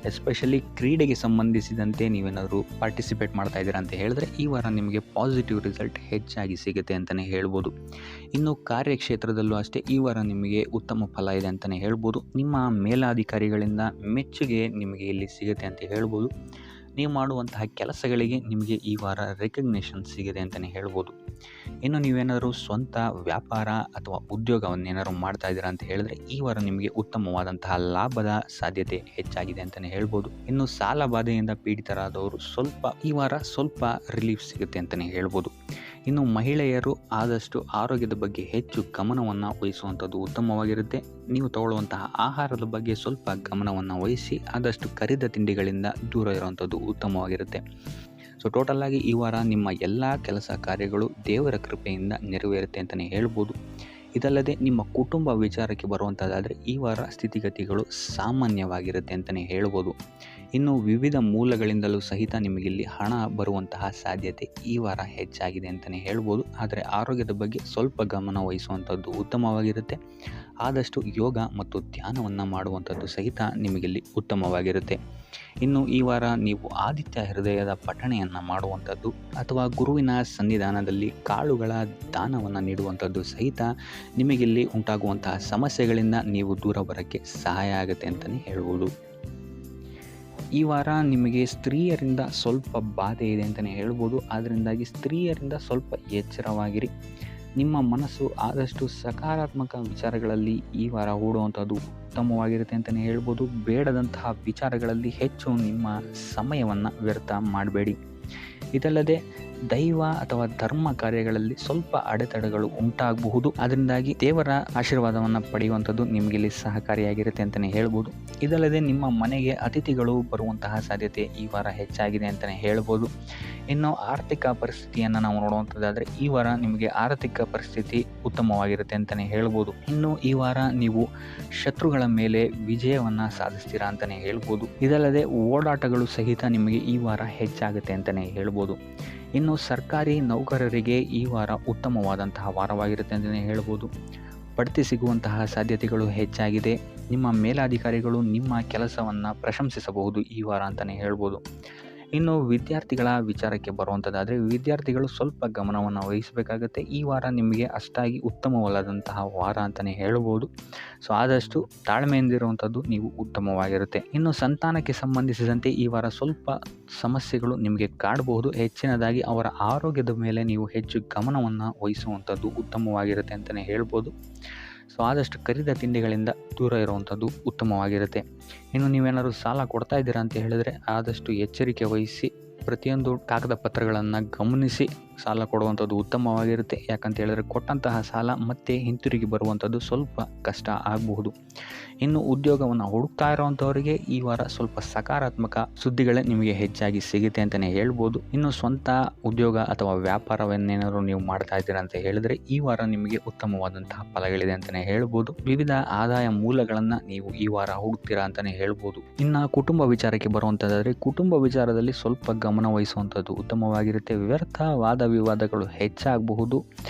ಎಸ್ಪೆಷಲಿ ಕ್ರೀಡೆಗೆ ಸಂಬಂಧಿಸಿದಂತೆ ನೀವೇನಾದರೂ ಪಾರ್ಟಿಸಿಪೇಟ್ ಮಾಡ್ತಾ ಇದ್ದೀರಾ ಅಂತ ಹೇಳಿದ್ರೆ ಈ ವಾರ ನಿಮಗೆ ಪಾಸಿಟಿವ್ ರಿಸಲ್ಟ್ ಹೆಚ್ಚಾಗಿ ಸಿಗುತ್ತೆ ಅಂತಲೇ ಹೇಳ್ಬೋದು. ಇನ್ನು ಕಾರ್ಯಕ್ಷೇತ್ರದಲ್ಲೂ ಅಷ್ಟೇ ಈ ವಾರ ನಿಮಗೆ ಉತ್ತಮ ಫಲ ಇದೆ ಅಂತಲೇ ಹೇಳ್ಬೋದು. ನಿಮ್ಮ ಮೇಲಾಧಿಕಾರಿಗಳಿಂದ ಮೆಚ್ಚುಗೆ ನಿಮಗೆ ಇಲ್ಲಿ ಸಿಗುತ್ತೆ ಅಂತ ಹೇಳ್ಬೋದು. ನೀವು ಮಾಡುವಂತಹ ಕೆಲಸಗಳಿಗೆ ನಿಮಗೆ ಈ ವಾರ ರೆಕಗ್ನಿಷನ್ ಸಿಗಿದೆ ಅಂತಲೇ ಹೇಳ್ಬೋದು. ಇನ್ನು ನೀವೇನಾದರೂ ಸ್ವಂತ ವ್ಯಾಪಾರ ಅಥವಾ ಉದ್ಯೋಗವನ್ನೇನಾದ್ರು ಮಾಡ್ತಾ ಇದ್ದೀರಾ ಅಂತ ಹೇಳಿದ್ರೆ ಈ ವಾರ ನಿಮಗೆ ಉತ್ತಮವಾದಂತಹ ಲಾಭದ ಸಾಧ್ಯತೆ ಹೆಚ್ಚಾಗಿದೆ ಅಂತಲೇ ಹೇಳ್ಬೋದು. ಇನ್ನು ಸಾಲ ಬಾಧೆಯಿಂದ ಪೀಡಿತರಾದವರು ಈ ವಾರ ಸ್ವಲ್ಪ ರಿಲೀಫ್ ಸಿಗುತ್ತೆ ಅಂತಲೇ ಹೇಳ್ಬೋದು. ಇನ್ನು ಮಹಿಳೆಯರು ಆದಷ್ಟು ಆರೋಗ್ಯದ ಬಗ್ಗೆ ಹೆಚ್ಚು ಗಮನವನ್ನು ವಹಿಸುವಂಥದ್ದು ಉತ್ತಮವಾಗಿರುತ್ತೆ. ನೀವು ತಗೊಳ್ಳುವಂತಹ ಆಹಾರದ ಬಗ್ಗೆ ಸ್ವಲ್ಪ ಗಮನವನ್ನು ವಹಿಸಿ ಆದಷ್ಟು ಕರಿದ ತಿಂಡಿಗಳಿಂದ ದೂರ ಇರುವಂಥದ್ದು ಉತ್ತಮವಾಗಿರುತ್ತೆ. ಸೊ ಟೋಟಲ್ ಆಗಿ ಈ ವಾರ ನಿಮ್ಮ ಎಲ್ಲ ಕೆಲಸ ಕಾರ್ಯಗಳು ದೇವರ ಕೃಪೆಯಿಂದ ನೆರವೇರುತ್ತೆ ಅಂತಲೇ ಹೇಳ್ಬೋದು. ಇದಲ್ಲದೆ ನಿಮ್ಮ ಕುಟುಂಬ ವಿಚಾರಕ್ಕೆ ಬರುವಂಥದ್ದಾದರೆ ಈ ವಾರ ಸ್ಥಿತಿಗತಿಗಳು ಸಾಮಾನ್ಯವಾಗಿರುತ್ತೆ ಅಂತಲೇ ಹೇಳ್ಬೋದು. ಇನ್ನು ವಿವಿಧ ಮೂಲಗಳಿಂದಲೂ ಸಹಿತ ನಿಮಗಿಲ್ಲಿ ಹಣ ಬರುವಂತಹ ಸಾಧ್ಯತೆ ಈ ವಾರ ಹೆಚ್ಚಾಗಿದೆ ಅಂತಲೇ ಹೇಳ್ಬೋದು. ಆದರೆ ಆರೋಗ್ಯದ ಬಗ್ಗೆ ಸ್ವಲ್ಪ ಗಮನ ವಹಿಸುವಂಥದ್ದು ಉತ್ತಮವಾಗಿರುತ್ತೆ. ಆದಷ್ಟು ಯೋಗ ಮತ್ತು ಧ್ಯಾನವನ್ನು ಮಾಡುವಂಥದ್ದು ಸಹಿತ ನಿಮಗಿಲ್ಲಿ ಉತ್ತಮವಾಗಿರುತ್ತೆ. ಇನ್ನು ಈ ವಾರ ನೀವು ಆದಿತ್ಯ ಹೃದಯದ ಪಠಣೆಯನ್ನು ಮಾಡುವಂಥದ್ದು ಅಥವಾ ಗುರುವಿನ ಸನ್ನಿಧಾನದಲ್ಲಿ ಕಾಳುಗಳ ದಾನವನ್ನು ನೀಡುವಂಥದ್ದು ಸಹಿತ ನಿಮಗಿಲ್ಲಿ ಉಂಟಾಗುವಂತಹ ಸಮಸ್ಯೆಗಳಿಂದ ನೀವು ದೂರ ಬರೋಕ್ಕೆ ಸಹಾಯ ಆಗುತ್ತೆ ಅಂತಲೇ ಹೇಳ್ಬೋದು. ಈ ವಾರ ನಿಮಗೆ ಸ್ತ್ರೀಯರಿಂದ ಸ್ವಲ್ಪ ಬಾಧೆ ಇದೆ ಅಂತಲೇ ಹೇಳ್ಬೋದು. ಅದರಿಂದಾಗಿ ಸ್ತ್ರೀಯರಿಂದ ಸ್ವಲ್ಪ ಎಚ್ಚರವಾಗಿರಿ. ನಿಮ್ಮ ಮನಸ್ಸು ಆದಷ್ಟು ಸಕಾರಾತ್ಮಕ ವಿಚಾರಗಳಲ್ಲಿ ಈ ವಾರ ಹೂಡುವಂಥದ್ದು ಉತ್ತಮವಾಗಿರುತ್ತೆ ಅಂತಲೇ ಹೇಳ್ಬೋದು. ಬೇಡದಂತಹ ವಿಚಾರಗಳಲ್ಲಿ ಹೆಚ್ಚು ನಿಮ್ಮ ಸಮಯವನ್ನು ವ್ಯರ್ಥ ಮಾಡಬೇಡಿ. ಇದಲ್ಲದೆ ದೈವ ಅಥವಾ ಧರ್ಮ ಕಾರ್ಯಗಳಲ್ಲಿ ಸ್ವಲ್ಪ ಅಡೆತಡೆಗಳು ಉಂಟಾಗಬಹುದು. ಅದರಿಂದಾಗಿ ದೇವರ ಆಶೀರ್ವಾದವನ್ನು ಪಡೆಯುವಂಥದ್ದು ನಿಮಗಿಲ್ಲಿ ಸಹಕಾರಿಯಾಗಿರುತ್ತೆ ಅಂತಲೇ ಹೇಳ್ಬೋದು. ಇದಲ್ಲದೆ ನಿಮ್ಮ ಮನೆಗೆ ಅತಿಥಿಗಳು ಬರುವಂತಹ ಸಾಧ್ಯತೆ ಈ ವಾರ ಹೆಚ್ಚಾಗಿದೆ ಅಂತಲೇ ಹೇಳ್ಬೋದು. ಇನ್ನು ಆರ್ಥಿಕ ಪರಿಸ್ಥಿತಿಯನ್ನು ನಾವು ನೋಡುವಂಥದ್ದಾದರೆ ಈ ವಾರ ನಿಮಗೆ ಆರ್ಥಿಕ ಪರಿಸ್ಥಿತಿ ಉತ್ತಮವಾಗಿರುತ್ತೆ ಅಂತಲೇ ಹೇಳ್ಬೋದು. ಇನ್ನು ಈ ವಾರ ನೀವು ಶತ್ರುಗಳ ಮೇಲೆ ವಿಜಯವನ್ನು ಸಾಧಿಸ್ತೀರಾ ಅಂತಲೇ ಹೇಳ್ಬೋದು. ಇದಲ್ಲದೆ ಓಡಾಟಗಳು ಸಹಿತ ನಿಮಗೆ ಈ ವಾರ ಹೆಚ್ಚಾಗುತ್ತೆ ಅಂತಲೇ ಹೇಳ್ಬೋದು. ಇನ್ನು ಸರ್ಕಾರಿ ನೌಕರರಿಗೆ ಈ ವಾರ ಉತ್ತಮವಾದಂತಹ ವಾರವಾಗಿರುತ್ತೆ ಅಂತಲೇ ಹೇಳ್ಬೋದು. ಬಡ್ತಿ ಸಿಗುವಂತಹ ಸಾಧ್ಯತೆಗಳು ಹೆಚ್ಚಾಗಿದೆ. ನಿಮ್ಮ ಮೇಲಾಧಿಕಾರಿಗಳು ನಿಮ್ಮ ಕೆಲಸವನ್ನು ಪ್ರಶಂಸಿಸಬಹುದು ಈ ವಾರ ಅಂತಲೇ ಹೇಳ್ಬೋದು. ಇನ್ನು ವಿದ್ಯಾರ್ಥಿಗಳ ವಿಚಾರಕ್ಕೆ ಬರುವಂಥದ್ದಾದರೆ ವಿದ್ಯಾರ್ಥಿಗಳು ಸ್ವಲ್ಪ ಗಮನವನ್ನು ವಹಿಸಬೇಕಾಗುತ್ತೆ. ಈ ವಾರ ನಿಮಗೆ ಅಷ್ಟಾಗಿ ಉತ್ತಮವಲ್ಲದಂತಹ ವಾರ ಅಂತಲೇ ಹೇಳ್ಬೋದು. ಸೊ ಆದಷ್ಟು ತಾಳ್ಮೆಯಿಂದಿರುವಂಥದ್ದು ನೀವು ಉತ್ತಮವಾಗಿರುತ್ತೆ. ಇನ್ನು ಸಂತಾನಕ್ಕೆ ಸಂಬಂಧಿಸಿದಂತೆ ಈ ವಾರ ಸ್ವಲ್ಪ ಸಮಸ್ಯೆಗಳು ನಿಮಗೆ ಕಾಡಬಹುದು. ಹೆಚ್ಚಿನದಾಗಿ ಅವರ ಆರೋಗ್ಯದ ಮೇಲೆ ನೀವು ಹೆಚ್ಚು ಗಮನವನ್ನು ವಹಿಸುವಂಥದ್ದು ಉತ್ತಮವಾಗಿರುತ್ತೆ ಅಂತಲೇ ಹೇಳ್ಬೋದು. ಸೊ ಆದಷ್ಟು ಕರಿದ ತಿಂಡಿಗಳಿಂದ ದೂರ ಇರುವಂಥದ್ದು ಉತ್ತಮವಾಗಿರುತ್ತೆ. ಇನ್ನು ನೀವೇನಾದರೂ ಸಾಲ ಕೊಡ್ತಾ ಇದ್ದೀರಾ ಅಂತ ಹೇಳಿದರೆ ಆದಷ್ಟು ಎಚ್ಚರಿಕೆ ವಹಿಸಿ ಪ್ರತಿಯೊಂದು ಕಾಗದ ಪತ್ರಗಳನ್ನು ಗಮನಿಸಿ ಸಾಲ ಕೊಡುವಂಥದ್ದು ಉತ್ತಮವಾಗಿರುತ್ತೆ. ಯಾಕಂತ ಹೇಳಿದ್ರೆ ಕೊಟ್ಟಂತಹ ಸಾಲ ಮತ್ತೆ ಹಿಂತಿರುಗಿ ಬರುವಂಥದ್ದು ಸ್ವಲ್ಪ ಕಷ್ಟ ಆಗಬಹುದು. ಇನ್ನು ಉದ್ಯೋಗವನ್ನು ಹುಡುಕ್ತಾ ಇರುವಂಥವರಿಗೆ ಈ ವಾರ ಸ್ವಲ್ಪ ಸಕಾರಾತ್ಮಕ ಸುದ್ದಿಗಳೇ ನಿಮಗೆ ಹೆಚ್ಚಾಗಿ ಸಿಗುತ್ತೆ ಅಂತಲೇ ಹೇಳ್ಬೋದು. ಇನ್ನು ಸ್ವಂತ ಉದ್ಯೋಗ ಅಥವಾ ವ್ಯಾಪಾರವನ್ನೇನಾದರೂ ನೀವು ಮಾಡ್ತಾ ಇದ್ದೀರಾ ಅಂತ ಹೇಳಿದ್ರೆ ಈ ವಾರ ನಿಮಗೆ ಉತ್ತಮವಾದಂತಹ ಫಲಗಳಿದೆ ಅಂತಲೇ ಹೇಳ್ಬೋದು. ವಿವಿಧ ಆದಾಯ ಮೂಲಗಳನ್ನು ನೀವು ಈ ವಾರ ಹುಡುಕ್ತೀರಾ ಅಂತಲೇ ಹೇಳ್ಬೋದು. ಇನ್ನು ಕುಟುಂಬ ವಿಚಾರಕ್ಕೆ ಬರುವಂಥದ್ದಾದರೆ ಕುಟುಂಬ ವಿಚಾರದಲ್ಲಿ ಸ್ವಲ್ಪ ಗಮನ ವಹಿಸುವಂಥದ್ದು ಉತ್ತಮವಾಗಿರುತ್ತೆ. ವ್ಯರ್ಥ ವಾದ ವಿವಾದಗಳು ಹೆಚ್ಚಾಗಬಹುದು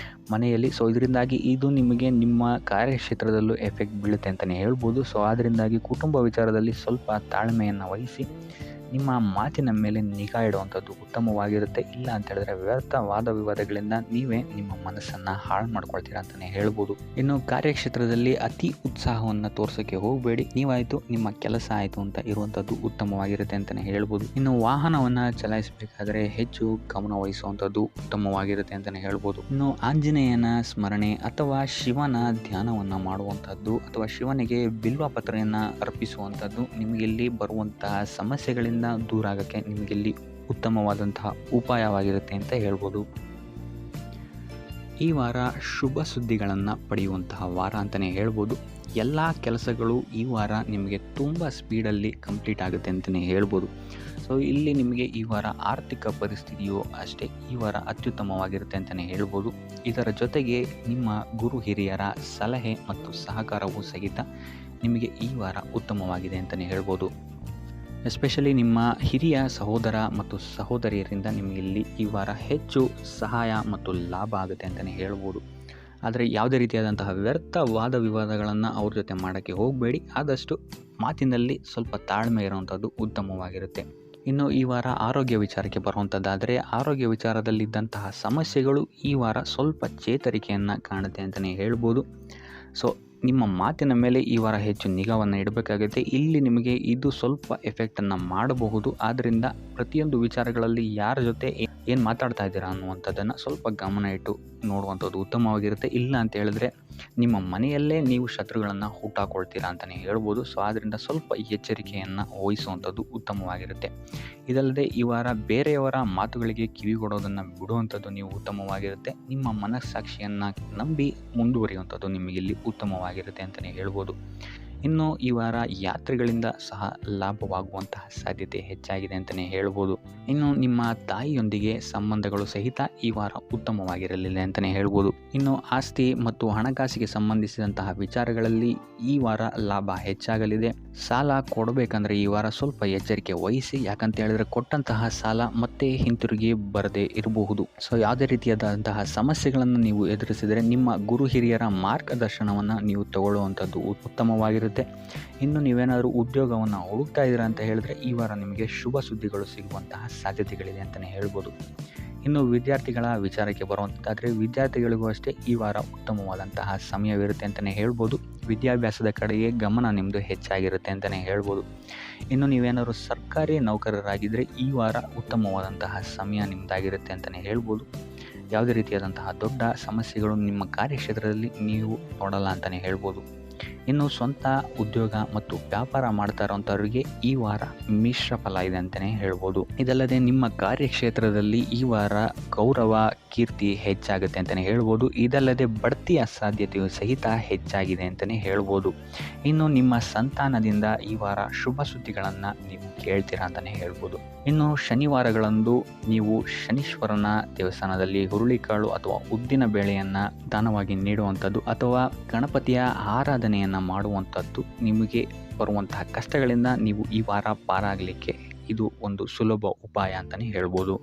ಮನೆಯಲ್ಲಿ. ಸೊ ಇದರಿಂದಾಗಿ ಇದು ನಿಮಗೆ ನಿಮ್ಮ ಕಾರ್ಯಕ್ಷೇತ್ರದಲ್ಲೂ ಎಫೆಕ್ಟ್ ಬೀಳುತ್ತೆ ಅಂತಲೇ ಹೇಳ್ಬೋದು. ಸೊ ಅದರಿಂದಾಗಿ ಕುಟುಂಬ ವಿಚಾರದಲ್ಲಿ ಸ್ವಲ್ಪ ತಾಳ್ಮೆಯನ್ನು ವಹಿಸಿ ನಿಮ್ಮ ಮಾತಿನ ಮೇಲೆ ನಿಗಾ ಇಡುವಂಥದ್ದು ಉತ್ತಮವಾಗಿರುತ್ತೆ. ಇಲ್ಲ ಅಂತ ಹೇಳಿದ್ರೆ ವ್ಯರ್ಥ ವಾದ ವಿವಾದಗಳಿಂದ ನೀವೇ ನಿಮ್ಮ ಮನಸ್ಸನ್ನು ಹಾಳು ಮಾಡ್ಕೊಳ್ತೀರಾ ಅಂತಲೇ ಹೇಳ್ಬೋದು. ಇನ್ನು ಕಾರ್ಯಕ್ಷೇತ್ರದಲ್ಲಿ ಅತಿ ಉತ್ಸಾಹವನ್ನು ತೋರಿಸೋಕ್ಕೆ ಹೋಗಬೇಡಿ. ನೀವಾಯಿತು ನಿಮ್ಮ ಕೆಲಸ ಆಯಿತು ಅಂತ ಇರುವಂಥದ್ದು ಉತ್ತಮವಾಗಿರುತ್ತೆ ಅಂತಲೇ ಹೇಳ್ಬೋದು. ಇನ್ನು ವಾಹನವನ್ನು ಚಲಾಯಿಸಬೇಕಾದ್ರೆ ಹೆಚ್ಚು ಗಮನ ವಹಿಸುವಂಥದ್ದು ಉತ್ತಮವಾಗಿರುತ್ತೆ ಅಂತಲೇ ಹೇಳ್ಬೋದು. ಇನ್ನು ಆಂಜನೇಯನ ಸ್ಮರಣೆ ಅಥವಾ ಶಿವನ ಧ್ಯಾನವನ್ನು ಮಾಡುವಂಥದ್ದು ಅಥವಾ ಶಿವನಿಗೆ ಬಿಲ್ವ ಪತ್ರೆಯನ್ನು ಅರ್ಪಿಸುವಂಥದ್ದು ನಿಮಗಿಲ್ಲಿ ಬರುವಂತಹ ಸಮಸ್ಯೆಗಳಿಂದ ದೂರ ಆಗೋಕ್ಕೆ ನಿಮಗಿಲ್ಲಿ ಉತ್ತಮವಾದಂತಹ ಉಪಾಯವಾಗಿರುತ್ತೆ ಅಂತ ಹೇಳ್ಬೋದು. ಈ ವಾರ ಶುಭ ಸುದ್ದಿಗಳನ್ನು ಪಡೆಯುವಂತಹ ವಾರ ಅಂತಲೇ ಹೇಳ್ಬೋದು. ಎಲ್ಲ ಕೆಲಸಗಳು ಈ ವಾರ ನಿಮಗೆ ತುಂಬ ಸ್ಪೀಡಲ್ಲಿ ಕಂಪ್ಲೀಟ್ ಆಗುತ್ತೆ ಅಂತಲೇ ಹೇಳ್ಬೋದು. ಸೊ ಇಲ್ಲಿ ನಿಮಗೆ ಈ ವಾರ ಆರ್ಥಿಕ ಪರಿಸ್ಥಿತಿಯು ಅಷ್ಟೇ ಈ ವಾರ ಅತ್ಯುತ್ತಮವಾಗಿರುತ್ತೆ ಅಂತಲೇ ಹೇಳ್ಬೋದು. ಇದರ ಜೊತೆಗೆ ನಿಮ್ಮ ಗುರು ಹಿರಿಯರ ಸಲಹೆ ಮತ್ತು ಸಹಕಾರವೂ ಸಹಿತ ನಿಮಗೆ ಈ ವಾರ ಉತ್ತಮವಾಗಿದೆ ಅಂತಲೇ ಹೇಳ್ಬೋದು. ಎಸ್ಪೆಷಲಿ ನಿಮ್ಮ ಹಿರಿಯ ಸಹೋದರ ಮತ್ತು ಸಹೋದರಿಯರಿಂದ ನಿಮಗಿಲ್ಲಿ ಈ ವಾರ ಹೆಚ್ಚು ಸಹಾಯ ಮತ್ತು ಲಾಭ ಆಗುತ್ತೆ ಅಂತಲೇ ಹೇಳ್ಬೋದು. ಆದರೆ ಯಾವುದೇ ರೀತಿಯಾದಂತಹ ವ್ಯರ್ಥ ವಾದ ವಿವಾದಗಳನ್ನು ಅವ್ರ ಜೊತೆ ಮಾಡೋಕ್ಕೆ ಹೋಗಬೇಡಿ. ಆದಷ್ಟು ಮಾತಿನಲ್ಲಿ ಸ್ವಲ್ಪ ತಾಳ್ಮೆ ಇರುವಂಥದ್ದು ಉತ್ತಮವಾಗಿರುತ್ತೆ. ಇನ್ನು ಈ ವಾರ ಆರೋಗ್ಯ ವಿಚಾರಕ್ಕೆ ಬರುವಂಥದ್ದಾದರೆ ಆರೋಗ್ಯ ವಿಚಾರದಲ್ಲಿದ್ದಂತಹ ಸಮಸ್ಯೆಗಳು ಈ ವಾರ ಸ್ವಲ್ಪ ಚೇತರಿಕೆಯನ್ನು ಕಾಣುತ್ತೆ ಅಂತಲೇ ಹೇಳ್ಬೋದು. ಸೊ ನಿಮ್ಮ ಮಾತಿನ ಮೇಲೆ ಈ ವಾರ ಹೆಚ್ಚು ನಿಗಾವನ್ನು ಇಡಬೇಕಾಗುತ್ತೆ. ಇಲ್ಲಿ ನಿಮಗೆ ಇದು ಸ್ವಲ್ಪ ಎಫೆಕ್ಟನ್ನು ಮಾಡಬಹುದು. ಆದ್ದರಿಂದ ಪ್ರತಿಯೊಂದು ವಿಚಾರಗಳಲ್ಲಿ ಯಾರ ಜೊತೆ ಏನು ಮಾತಾಡ್ತಾ ಇದ್ದೀರಾ ಅನ್ನುವಂಥದ್ದನ್ನು ಸ್ವಲ್ಪ ಗಮನ ಇಟ್ಟು ನೋಡುವಂಥದ್ದು ಉತ್ತಮವಾಗಿರುತ್ತೆ. ಇಲ್ಲ ಅಂತ ಹೇಳಿದ್ರೆ ನಿಮ್ಮ ಮನೆಯಲ್ಲೇ ನೀವು ಶತ್ರುಗಳನ್ನು ಹುಟ್ಟಾಕೊಳ್ತೀರಾ ಅಂತಲೇ ಹೇಳ್ಬೋದು. ಸೊ ಆದ್ದರಿಂದ ಸ್ವಲ್ಪ ಎಚ್ಚರಿಕೆಯನ್ನು ವಹಿಸುವಂಥದ್ದು ಉತ್ತಮವಾಗಿರುತ್ತೆ. ಇದಲ್ಲದೆ ಈ ವಾರ ಬೇರೆಯವರ ಮಾತುಗಳಿಗೆ ಕಿವಿಗೊಡೋದನ್ನು ಬಿಡುವಂಥದ್ದು ನೀವು ಉತ್ತಮವಾಗಿರುತ್ತೆ. ನಿಮ್ಮ ಮನಸ್ಸಾಕ್ಷಿಯನ್ನು ನಂಬಿ ಮುಂದುವರಿಯುವಂಥದ್ದು ನಿಮಗಿಲ್ಲಿ ಉತ್ತಮವಾಗಿರುತ್ತೆ ಅಂತಲೇ ಹೇಳ್ಬೋದು. ಇನ್ನು ಈ ವಾರ ಯಾತ್ರೆಗಳಿಂದ ಸಹ ಲಾಭವಾಗುವಂತಹ ಸಾಧ್ಯತೆ ಹೆಚ್ಚಾಗಿದೆ ಅಂತಲೇ ಹೇಳ್ಬೋದು. ಇನ್ನು ನಿಮ್ಮ ತಾಯಿಯೊಂದಿಗೆ ಸಂಬಂಧಗಳು ಸಹಿತ ಈ ವಾರ ಉತ್ತಮವಾಗಿರಲಿಲ್ಲ ಅಂತಲೇ ಹೇಳ್ಬೋದು. ಇನ್ನು ಆಸ್ತಿ ಮತ್ತು ಹಣಕಾಸಿಗೆ ಸಂಬಂಧಿಸಿದಂತಹ ವಿಚಾರಗಳಲ್ಲಿ ಈ ವಾರ ಲಾಭ ಹೆಚ್ಚಾಗಲಿದೆ. ಸಾಲ ಕೊಡಬೇಕಂದ್ರೆ ಈ ವಾರ ಸ್ವಲ್ಪ ಎಚ್ಚರಿಕೆ ವಹಿಸಿ, ಯಾಕಂತ ಹೇಳಿದ್ರೆ ಕೊಟ್ಟಂತಹ ಸಾಲ ಮತ್ತೆ ಹಿಂತಿರುಗಿ ಬರದೇ ಇರಬಹುದು. ಸೊ ಯಾವುದೇ ರೀತಿಯಾದಂತಹ ಸಮಸ್ಯೆಗಳನ್ನು ನೀವು ಎದುರಿಸಿದರೆ ನಿಮ್ಮ ಗುರು ಹಿರಿಯರ ಮಾರ್ಗದರ್ಶನವನ್ನು ನೀವು ತಗೊಳ್ಳುವಂಥದ್ದು ಉತ್ತಮವಾಗಿರುತ್ತೆ. ಇನ್ನು ನೀವೇನಾದರೂ ಉದ್ಯೋಗವನ್ನು ಹುಡುಕ್ತಾ ಇದ್ದೀರಾ ಅಂತ ಹೇಳಿದ್ರೆ ಈ ವಾರ ನಿಮಗೆ ಶುಭ ಸುದ್ದಿಗಳು ಸಿಗುವಂತಹ ಸಾಧ್ಯತೆಗಳಿದೆ ಅಂತಲೇ ಹೇಳ್ಬೋದು. ಇನ್ನು ವಿದ್ಯಾರ್ಥಿಗಳ ವಿಚಾರಕ್ಕೆ ಬರುವಂಥದ್ದಾದರೆ ವಿದ್ಯಾರ್ಥಿಗಳಿಗೂ ಅಷ್ಟೇ ಈ ವಾರ ಉತ್ತಮವಾದಂತಹ ಸಮಯವಿರುತ್ತೆ ಅಂತಲೇ ಹೇಳ್ಬೋದು. ವಿದ್ಯಾಭ್ಯಾಸದ ಕಡೆಗೆ ಗಮನ ನಿಮ್ಮದು ಹೆಚ್ಚಾಗಿರುತ್ತೆ ಅಂತಲೇ ಹೇಳ್ಬೋದು. ಇನ್ನು ನೀವೇನಾದರೂ ಸರ್ಕಾರಿ ನೌಕರರಾಗಿದ್ದರೆ ಈ ವಾರ ಉತ್ತಮವಾದಂತಹ ಸಮಯ ನಿಮ್ಮದಾಗಿರುತ್ತೆ ಅಂತಲೇ ಹೇಳ್ಬೋದು. ಯಾವುದೇ ರೀತಿಯಾದಂತಹ ದೊಡ್ಡ ಸಮಸ್ಯೆಗಳು ನಿಮ್ಮ ಕಾರ್ಯಕ್ಷೇತ್ರದಲ್ಲಿ ನೀವು ನೋಡಲ್ಲ ಅಂತಲೇ ಹೇಳ್ಬೋದು. ಇನ್ನು ಸ್ವಂತ ಉದ್ಯೋಗ ಮತ್ತು ವ್ಯಾಪಾರ ಮಾಡ್ತಾ ಇರೋಂಥವ್ರಿಗೆ ಈ ವಾರ ಮಿಶ್ರ ಫಲ ಇದೆ ಅಂತಲೇ ಹೇಳ್ಬೋದು. ಇದಲ್ಲದೆ ನಿಮ್ಮ ಕಾರ್ಯಕ್ಷೇತ್ರದಲ್ಲಿ ಈ ವಾರ ಗೌರವ ಕೀರ್ತಿ ಹೆಚ್ಚಾಗುತ್ತೆ ಅಂತಲೇ ಹೇಳ್ಬೋದು. ಇದಲ್ಲದೆ ಬಡ್ತಿಯ ಸಾಧ್ಯತೆಯು ಸಹಿತ ಹೆಚ್ಚಾಗಿದೆ ಅಂತಲೇ ಹೇಳ್ಬೋದು. ಇನ್ನು ನಿಮ್ಮ ಸಂತಾನದಿಂದ ಈ ವಾರ ಶುಭ ಸುದ್ದಿಗಳನ್ನು ನೀವು ಕೇಳ್ತೀರಾ ಅಂತಲೇ ಹೇಳ್ಬೋದು. ಇನ್ನು ಶನಿವಾರಗಳಂದು ನೀವು ಶನೀಶ್ವರನ ದೇವಸ್ಥಾನದಲ್ಲಿ ಹುರುಳಿಕಾಳು ಅಥವಾ ಉದ್ದಿನ ಬೇಳೆಯನ್ನು ದಾನವಾಗಿ ನೀಡುವಂಥದ್ದು ಅಥವಾ ಗಣಪತಿಯ ಆರಾಧನೆಯನ್ನು ಮಾಡುವಂಥದ್ದು ನಿಮಗೆ ಬರುವಂತಹ ಕಷ್ಟಗಳಿಂದ ನೀವು ಈ ವಾರ ಪಾರಾಗಲಿಕ್ಕೆ ಇದು ಒಂದು ಸುಲಭ ಉಪಾಯ ಅಂತಲೇ ಹೇಳ್ಬೋದು.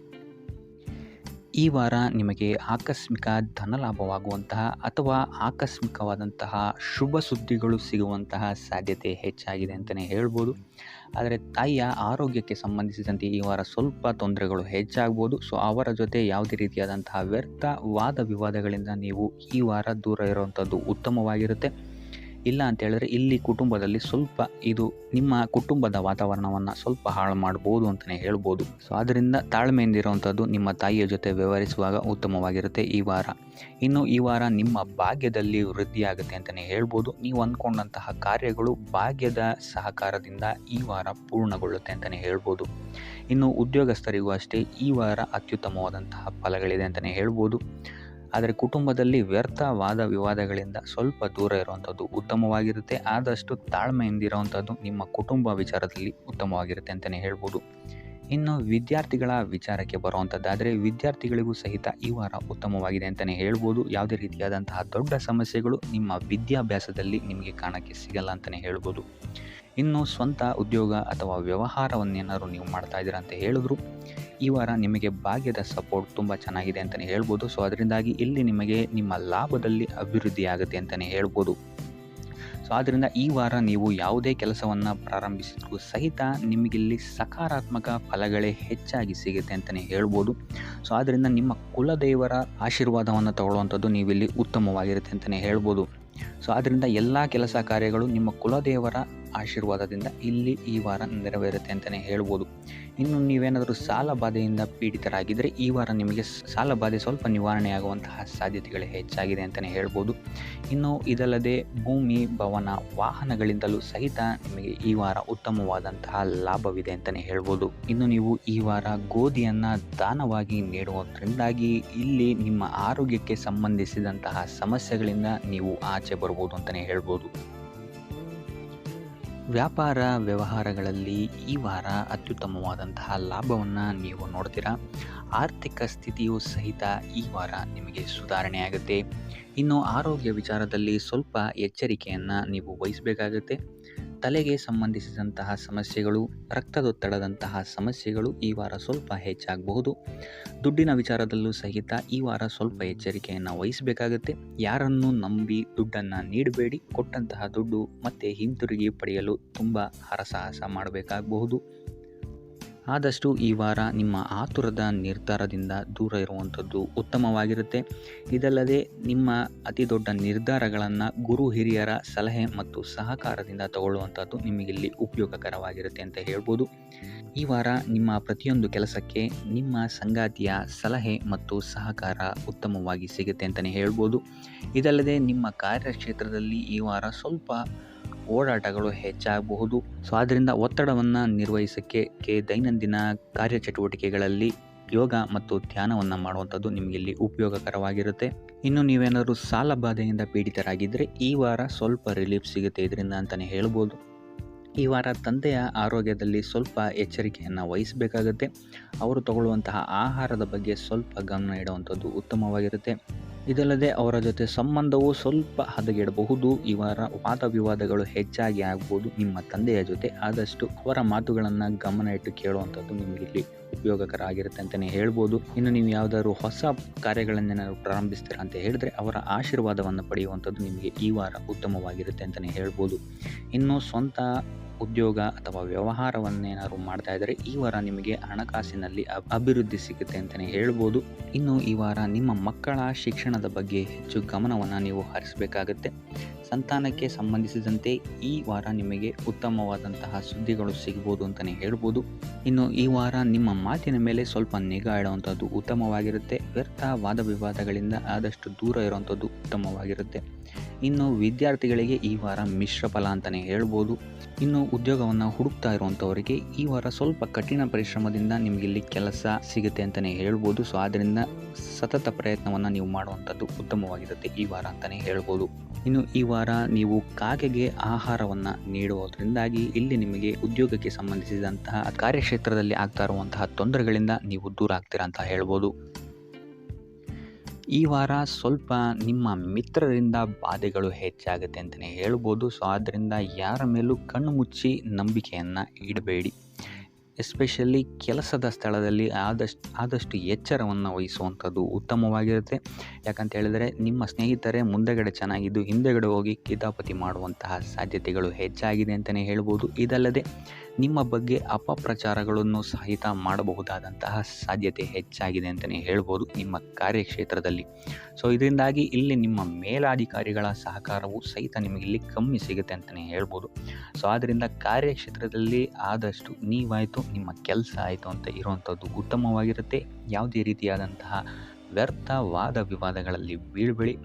ಈ ವಾರ ನಿಮಗೆ ಆಕಸ್ಮಿಕ ಧನಲಾಭವಾಗುವಂತಹ ಅಥವಾ ಆಕಸ್ಮಿಕವಾದಂತಹ ಶುಭ ಸುದ್ದಿಗಳು ಸಿಗುವಂತಹ ಸಾಧ್ಯತೆ ಹೆಚ್ಚಾಗಿದೆ ಅಂತಲೇ ಹೇಳ್ಬೋದು. ಆದರೆ ತಾಯಿಯ ಆರೋಗ್ಯಕ್ಕೆ ಸಂಬಂಧಿಸಿದಂತೆ ಈ ವಾರ ಸ್ವಲ್ಪ ತೊಂದರೆಗಳು ಹೆಚ್ಚಾಗ್ಬೋದು. ಸೊ ಅವರ ಜೊತೆ ಯಾವುದೇ ರೀತಿಯಾದಂತಹ ವ್ಯರ್ಥ ವಾದ ವಿವಾದಗಳಿಂದ ನೀವು ಈ ವಾರ ದೂರ ಇರುವಂಥದ್ದು ಉತ್ತಮವಾಗಿರುತ್ತೆ. ಇಲ್ಲ ಅಂತ ಹೇಳಿದ್ರೆ ಇಲ್ಲಿ ಕುಟುಂಬದಲ್ಲಿ ಸ್ವಲ್ಪ ಇದು ನಿಮ್ಮ ಕುಟುಂಬದ ವಾತಾವರಣವನ್ನು ಸ್ವಲ್ಪ ಹಾಳು ಮಾಡ್ಬೋದು ಅಂತಲೇ ಹೇಳ್ಬೋದು. ಸೊ ಆದ್ದರಿಂದ ತಾಳ್ಮೆಯಿಂದ ಇರುವಂಥದ್ದು ನಿಮ್ಮ ತಾಯಿಯ ಜೊತೆ ವ್ಯವಹರಿಸುವಾಗ ಉತ್ತಮವಾಗಿರುತ್ತೆ ಈ ವಾರ. ಇನ್ನು ಈ ವಾರ ನಿಮ್ಮ ಭಾಗ್ಯದಲ್ಲಿ ವೃದ್ಧಿಯಾಗುತ್ತೆ ಅಂತಲೇ ಹೇಳ್ಬೋದು. ನೀವು ಅಂದ್ಕೊಂಡಂತಹ ಕಾರ್ಯಗಳು ಭಾಗ್ಯದ ಸಹಕಾರದಿಂದ ಈ ವಾರ ಪೂರ್ಣಗೊಳ್ಳುತ್ತೆ ಅಂತಲೇ ಹೇಳ್ಬೋದು. ಇನ್ನು ಉದ್ಯೋಗಸ್ಥರಿಗೂ ಅಷ್ಟೇ ಈ ವಾರ ಅತ್ಯುತ್ತಮವಾದಂತಹ ಫಲಗಳಿದೆ ಅಂತಲೇ ಹೇಳ್ಬೋದು. ಆದರೆ ಕುಟುಂಬದಲ್ಲಿ ವ್ಯರ್ಥ ವಾದ ವಿವಾದಗಳಿಂದ ಸ್ವಲ್ಪ ದೂರ ಇರುವಂಥದ್ದು ಉತ್ತಮವಾಗಿರುತ್ತೆ. ಆದಷ್ಟು ತಾಳ್ಮೆಯಿಂದ ಇರುವಂಥದ್ದು ನಿಮ್ಮ ಕುಟುಂಬ ವಿಚಾರದಲ್ಲಿ ಉತ್ತಮವಾಗಿರುತ್ತೆ ಅಂತಲೇ ಹೇಳ್ಬೋದು. ಇನ್ನು ವಿದ್ಯಾರ್ಥಿಗಳ ವಿಚಾರಕ್ಕೆ ಬರುವಂಥದ್ದಾದರೆ ವಿದ್ಯಾರ್ಥಿಗಳಿಗೂ ಸಹಿತ ಈ ವಾರ ಉತ್ತಮವಾಗಿದೆ ಅಂತಲೇ ಹೇಳ್ಬೋದು. ಯಾವುದೇ ರೀತಿಯಾದಂತಹ ದೊಡ್ಡ ಸಮಸ್ಯೆಗಳು ನಿಮ್ಮ ವಿದ್ಯಾಭ್ಯಾಸದಲ್ಲಿ ನಿಮಗೆ ಕಾಣಕ್ಕೆ ಸಿಗಲ್ಲ ಅಂತಲೇ ಹೇಳ್ಬೋದು. ಇನ್ನು ಸ್ವಂತ ಉದ್ಯೋಗ ಅಥವಾ ವ್ಯವಹಾರವನ್ನೇನಾದ್ರು ನೀವು ಮಾಡ್ತಾ ಇದ್ದೀರಾ ಅಂತ ಹೇಳಿದ್ರು ಈ ವಾರ ನಿಮಗೆ ಭಾಗ್ಯದ ಸಪೋರ್ಟ್ ತುಂಬ ಚೆನ್ನಾಗಿದೆ ಅಂತಲೇ ಹೇಳ್ಬೋದು. ಸೊ ಅದರಿಂದಾಗಿ ಇಲ್ಲಿ ನಿಮಗೆ ನಿಮ್ಮ ಲಾಭದಲ್ಲಿ ಅಭಿವೃದ್ಧಿ ಆಗುತ್ತೆ ಅಂತಲೇ ಹೇಳ್ಬೋದು. ಸೊ ಆದ್ದರಿಂದ ಈ ವಾರ ನೀವು ಯಾವುದೇ ಕೆಲಸವನ್ನು ಪ್ರಾರಂಭಿಸಿದ್ರೂ ಸಹಿತ ನಿಮಗಿಲ್ಲಿ ಸಕಾರಾತ್ಮಕ ಫಲಗಳೇ ಹೆಚ್ಚಾಗಿ ಸಿಗುತ್ತೆ ಅಂತಲೇ ಹೇಳ್ಬೋದು. ಸೊ ಆದ್ದರಿಂದ ನಿಮ್ಮ ಕುಲದೇವರ ಆಶೀರ್ವಾದವನ್ನು ತಗೊಳ್ಳುವಂಥದ್ದು ನೀವಿಲ್ಲಿ ಉತ್ತಮವಾಗಿರುತ್ತೆ ಅಂತಲೇ ಹೇಳ್ಬೋದು. ಸೊ ಆದ್ದರಿಂದ ಎಲ್ಲ ಕೆಲಸ ಕಾರ್ಯಗಳು ನಿಮ್ಮ ಕುಲದೇವರ ಆಶೀರ್ವಾದದಿಂದ ಇಲ್ಲಿ ಈ ವಾರ ನೆರವೇರುತ್ತೆ ಅಂತಲೇ ಹೇಳ್ಬೋದು. ಇನ್ನು ನೀವೇನಾದರೂ ಸಾಲ ಬಾಧೆಯಿಂದ ಪೀಡಿತರಾಗಿದ್ದರೆ ಈ ವಾರ ನಿಮಗೆ ಸಾಲ ಬಾಧೆ ಸ್ವಲ್ಪ ನಿವಾರಣೆಯಾಗುವಂತಹ ಸಾಧ್ಯತೆಗಳೇ ಹೆಚ್ಚಾಗಿದೆ ಅಂತಲೇ ಹೇಳ್ಬೋದು. ಇನ್ನು ಇದಲ್ಲದೆ ಭೂಮಿ, ಭವನ, ವಾಹನಗಳಿಂದಲೂ ಸಹಿತ ನಿಮಗೆ ಈ ವಾರ ಉತ್ತಮವಾದಂತಹ ಲಾಭವಿದೆ ಅಂತಲೇ ಹೇಳ್ಬೋದು. ಇನ್ನು ನೀವು ಈ ವಾರ ಗೋಧಿಯನ್ನು ದಾನವಾಗಿ ನೀಡುವುದರಿಂದಾಗಿ ಇಲ್ಲಿ ನಿಮ್ಮ ಆರೋಗ್ಯಕ್ಕೆ ಸಂಬಂಧಿಸಿದಂತಹ ಸಮಸ್ಯೆಗಳಿಂದ ನೀವು ಆಚೆ ಬರ್ಬೋದು ಅಂತಲೇ ಹೇಳ್ಬೋದು. ವ್ಯಾಪಾರ ವ್ಯವಹಾರಗಳಲ್ಲಿ ಈ ವಾರ ಅತ್ಯುತ್ತಮವಾದಂತಹ ಲಾಭವನ್ನು ನೀವು ನೋಡ್ತೀರಾ. ಆರ್ಥಿಕ ಸ್ಥಿತಿಯೂ ಸಹಿತ ಈ ವಾರ ನಿಮಗೆ ಸುಧಾರಣೆಯಾಗುತ್ತೆ. ಇನ್ನು ಆರೋಗ್ಯ ವಿಚಾರದಲ್ಲಿ ಸ್ವಲ್ಪ ಎಚ್ಚರಿಕೆಯನ್ನು ನೀವು ವಹಿಸಬೇಕಾಗುತ್ತೆ. ತಲೆಗೆ ಸಂಬಂಧಿಸಿದಂತಹ ಸಮಸ್ಯೆಗಳು, ರಕ್ತದೊತ್ತಡದಂತಹ ಸಮಸ್ಯೆಗಳು ಈ ವಾರ ಸ್ವಲ್ಪ ಹೆಚ್ಚಾಗಬಹುದು. ದುಡ್ಡಿನ ವಿಚಾರದಲ್ಲೂ ಸಹಿತ ಈ ವಾರ ಸ್ವಲ್ಪ ಎಚ್ಚರಿಕೆಯನ್ನು ವಹಿಸಬೇಕಾಗುತ್ತೆ. ಯಾರನ್ನು ನಂಬಿ ದುಡ್ಡನ್ನು ನೀಡಬೇಡಿ. ಕೊಟ್ಟಂತಹ ದುಡ್ಡು ಮತ್ತೆ ಹಿಂತಿರುಗಿ ಪಡೆಯಲು ತುಂಬ ಹರಸಾಹಸ ಮಾಡಬೇಕಾಗಬಹುದು. ಆದಷ್ಟು ಈ ವಾರ ನಿಮ್ಮ ಆತುರದ ನಿರ್ಧಾರದಿಂದ ದೂರ ಇರುವಂಥದ್ದು ಉತ್ತಮವಾಗಿರುತ್ತೆ. ಇದಲ್ಲದೆ ನಿಮ್ಮ ಅತಿ ದೊಡ್ಡ ನಿರ್ಧಾರಗಳನ್ನು ಗುರು ಹಿರಿಯರ ಸಲಹೆ ಮತ್ತು ಸಹಕಾರದಿಂದ ತಗೊಳ್ಳುವಂಥದ್ದು ನಿಮಗಿಲ್ಲಿ ಉಪಯೋಗಕರವಾಗಿರುತ್ತೆ ಅಂತ ಹೇಳ್ಬೋದು. ಈ ವಾರ ನಿಮ್ಮ ಪ್ರತಿಯೊಂದು ಕೆಲಸಕ್ಕೆ ನಿಮ್ಮ ಸಂಗಾತಿಯ ಸಲಹೆ ಮತ್ತು ಸಹಕಾರ ಉತ್ತಮವಾಗಿ ಸಿಗುತ್ತೆ ಅಂತಲೇ ಹೇಳ್ಬೋದು. ಇದಲ್ಲದೆ ನಿಮ್ಮ ಕಾರ್ಯಕ್ಷೇತ್ರದಲ್ಲಿ ಈ ವಾರ ಸ್ವಲ್ಪ ಓಡಾಟಗಳು ಹೆಚ್ಚಾಗಬಹುದು. ಸೊ ಆದ್ದರಿಂದ ಒತ್ತಡವನ್ನು ನಿರ್ವಹಿಸೋಕ್ಕೆ ದೈನಂದಿನ ಕಾರ್ಯಚಟುವಟಿಕೆಗಳಲ್ಲಿ ಯೋಗ ಮತ್ತು ಧ್ಯಾನವನ್ನು ಮಾಡುವಂಥದ್ದು ನಿಮಗಿಲ್ಲಿ ಉಪಯೋಗಕರವಾಗಿರುತ್ತೆ. ಇನ್ನು ನೀವೇನಾದರೂ ಸಾಲ ಬಾಧೆಯಿಂದ ಪೀಡಿತರಾಗಿದ್ದರೆ ಈ ವಾರ ಸ್ವಲ್ಪ ರಿಲೀಫ್ ಸಿಗುತ್ತೆ ಇದರಿಂದ ಅಂತಲೇ ಹೇಳ್ಬೋದು. ಈ ವಾರ ತಂದೆಯ ಆರೋಗ್ಯದಲ್ಲಿ ಸ್ವಲ್ಪ ಎಚ್ಚರಿಕೆಯನ್ನು ವಹಿಸಬೇಕಾಗುತ್ತೆ. ಅವರು ತಗೊಳ್ಳುವಂತಹ ಆಹಾರದ ಬಗ್ಗೆ ಸ್ವಲ್ಪ ಗಮನ ಇಡುವಂಥದ್ದು ಉತ್ತಮವಾಗಿರುತ್ತೆ. ಇದಲ್ಲದೆ ಅವರ ಜೊತೆ ಸಂಬಂಧವು ಸ್ವಲ್ಪ ಹದಗೆಡಬಹುದು. ಈ ವಾರ ವಾದ ವಿವಾದಗಳು ಹೆಚ್ಚಾಗಿ ಆಗ್ಬೋದು ನಿಮ್ಮ ತಂದೆಯ ಜೊತೆ. ಆದಷ್ಟು ಅವರ ಮಾತುಗಳನ್ನು ಗಮನ ಇಟ್ಟು ಕೇಳುವಂಥದ್ದು ನಿಮಗಿಲ್ಲಿ ಉಪಯೋಗಕರ ಆಗಿರುತ್ತೆ ಅಂತಲೇ ಹೇಳ್ಬೋದು. ಇನ್ನು ನೀವು ಯಾವುದಾದ್ರು ಹೊಸ ಕಾರ್ಯಗಳನ್ನೇನಾದ್ರು ಪ್ರಾರಂಭಿಸ್ತೀರಾ ಅಂತ ಹೇಳಿದ್ರೆ ಅವರ ಆಶೀರ್ವಾದವನ್ನು ಪಡೆಯುವಂಥದ್ದು ನಿಮಗೆ ಈ ವಾರ ಉತ್ತಮವಾಗಿರುತ್ತೆ ಅಂತಲೇ ಹೇಳ್ಬೋದು. ಇನ್ನು ಸ್ವಂತ ಉದ್ಯೋಗ ಅಥವಾ ವ್ಯವಹಾರವನ್ನೇನಾದ್ರು ಮಾಡ್ತಾ ಇದ್ದರೆ ಈ ವಾರ ನಿಮಗೆ ಹಣಕಾಸಿನಲ್ಲಿ ಅಭಿವೃದ್ಧಿ ಸಿಗುತ್ತೆ ಅಂತಲೇ ಹೇಳ್ಬೋದು. ಇನ್ನು ಈ ವಾರ ನಿಮ್ಮ ಮಕ್ಕಳ ಶಿಕ್ಷಣದ ಬಗ್ಗೆ ಹೆಚ್ಚು ಗಮನವನ್ನು ನೀವು ಹರಿಸಬೇಕಾಗತ್ತೆ. ಸಂತಾನಕ್ಕೆ ಸಂಬಂಧಿಸಿದಂತೆ ಈ ವಾರ ನಿಮಗೆ ಉತ್ತಮವಾದಂತಹ ಸುದ್ದಿಗಳು ಸಿಗ್ಬೋದು ಅಂತಲೇ ಹೇಳ್ಬೋದು. ಇನ್ನು ಈ ವಾರ ನಿಮ್ಮ ಮಾತಿನ ಮೇಲೆ ಸ್ವಲ್ಪ ನಿಗಾ ಇಡುವಂಥದ್ದು ಉತ್ತಮವಾಗಿರುತ್ತೆ. ವ್ಯರ್ಥ ವಾದ ವಿವಾದಗಳಿಂದ ಆದಷ್ಟು ದೂರ ಇರುವಂಥದ್ದು ಉತ್ತಮವಾಗಿರುತ್ತೆ. ಇನ್ನು ವಿದ್ಯಾರ್ಥಿಗಳಿಗೆ ಈ ವಾರ ಮಿಶ್ರ ಫಲ ಅಂತಲೇ ಹೇಳ್ಬೋದು. ಇನ್ನು ಉದ್ಯೋಗವನ್ನು ಹುಡುಕ್ತಾ ಇರುವಂಥವರಿಗೆ ಈ ವಾರ ಸ್ವಲ್ಪ ಕಠಿಣ ಪರಿಶ್ರಮದಿಂದ ನಿಮಗಿಲ್ಲಿ ಕೆಲಸ ಸಿಗುತ್ತೆ ಅಂತಲೇ ಹೇಳ್ಬೋದು. ಸೊ ಆದ್ದರಿಂದ ಸತತ ಪ್ರಯತ್ನವನ್ನು ನೀವು ಮಾಡುವಂಥದ್ದು ಉತ್ತಮವಾಗಿರುತ್ತೆ ಈ ವಾರ ಅಂತಲೇ ಹೇಳ್ಬೋದು. ಇನ್ನು ಈ ವಾರ ನೀವು ಕಾಗೆಗೆ ಆಹಾರವನ್ನು ನೀಡುವುದರಿಂದಾಗಿ ಇಲ್ಲಿ ನಿಮಗೆ ಉದ್ಯೋಗಕ್ಕೆ ಸಂಬಂಧಿಸಿದಂತಹ ಕಾರ್ಯಕ್ಷೇತ್ರದಲ್ಲಿ ಆಗ್ತಾ ಇರುವಂತಹ ತೊಂದರೆಗಳಿಂದ ನೀವು ದೂರ ಆಗ್ತೀರಾ ಅಂತ ಹೇಳ್ಬೋದು. ಈ ವಾರ ಸ್ವಲ್ಪ ನಿಮ್ಮ ಮಿತ್ರರಿಂದ ಬಾಧೆಗಳು ಹೆಚ್ಚಾಗುತ್ತೆ ಅಂತಲೇ ಹೇಳ್ಬೋದು. ಸೊ ಆದ್ದರಿಂದ ಯಾರ ಮೇಲೂ ಕಣ್ಣು ಮುಚ್ಚಿ ನಂಬಿಕೆಯನ್ನು ಇಡಬೇಡಿ. ಎಸ್ಪೆಷಲಿ ಕೆಲಸದ ಸ್ಥಳದಲ್ಲಿ ಆದಷ್ಟು ಎಚ್ಚರವನ್ನು ವಹಿಸುವಂಥದ್ದು ಉತ್ತಮವಾಗಿರುತ್ತೆ. ಯಾಕಂತ ಹೇಳಿದರೆ ನಿಮ್ಮ ಸ್ನೇಹಿತರೇ ಮುಂದೆಗಡೆ ಚೆನ್ನಾಗಿದ್ದು ಹಿಂದೆಗಡೆ ಹೋಗಿ ಕಿತಾಪತಿ ಮಾಡುವಂತಹ ಸಾಧ್ಯತೆಗಳು ಹೆಚ್ಚಾಗಿದೆ ಅಂತಲೇ ಹೇಳ್ಬೋದು. ಇದಲ್ಲದೆ ನಿಮ್ಮ ಬಗ್ಗೆ ಅಪಪ್ರಚಾರಗಳನ್ನು ಸಹಿತ ಮಾಡಬಹುದಾದಂತಹ ಸಾಧ್ಯತೆ ಹೆಚ್ಚಾಗಿದೆ ಅಂತಲೇ ಹೇಳ್ಬೋದು ನಿಮ್ಮ ಕಾರ್ಯಕ್ಷೇತ್ರದಲ್ಲಿ. ಸೊ ಇದರಿಂದಾಗಿ ಇಲ್ಲಿ ನಿಮ್ಮ ಮೇಲಾಧಿಕಾರಿಗಳ ಸಹಕಾರವು ಸಹಿತ ನಿಮಗೆ ಇಲ್ಲಿ ಕಮ್ಮಿ ಸಿಗುತ್ತೆ ಅಂತಲೇ ಹೇಳ್ಬೋದು. ಸೊ ಆದ್ದರಿಂದ ಕಾರ್ಯಕ್ಷೇತ್ರದಲ್ಲಿ ಆದಷ್ಟು ನೀವಾಯಿತು ನಿಮ್ಮ ಕೆಲಸ ಆಯಿತು ಅಂತ ಇರುವಂಥದ್ದು ಉತ್ತಮವಾಗಿರುತ್ತೆ. ಯಾವುದೇ ರೀತಿಯಾದಂತಹ ವ್ಯರ್ಥ ವಾದ ವಿವಾದಗಳಲ್ಲಿ ಬೀಳ್ಬೇಡಿ.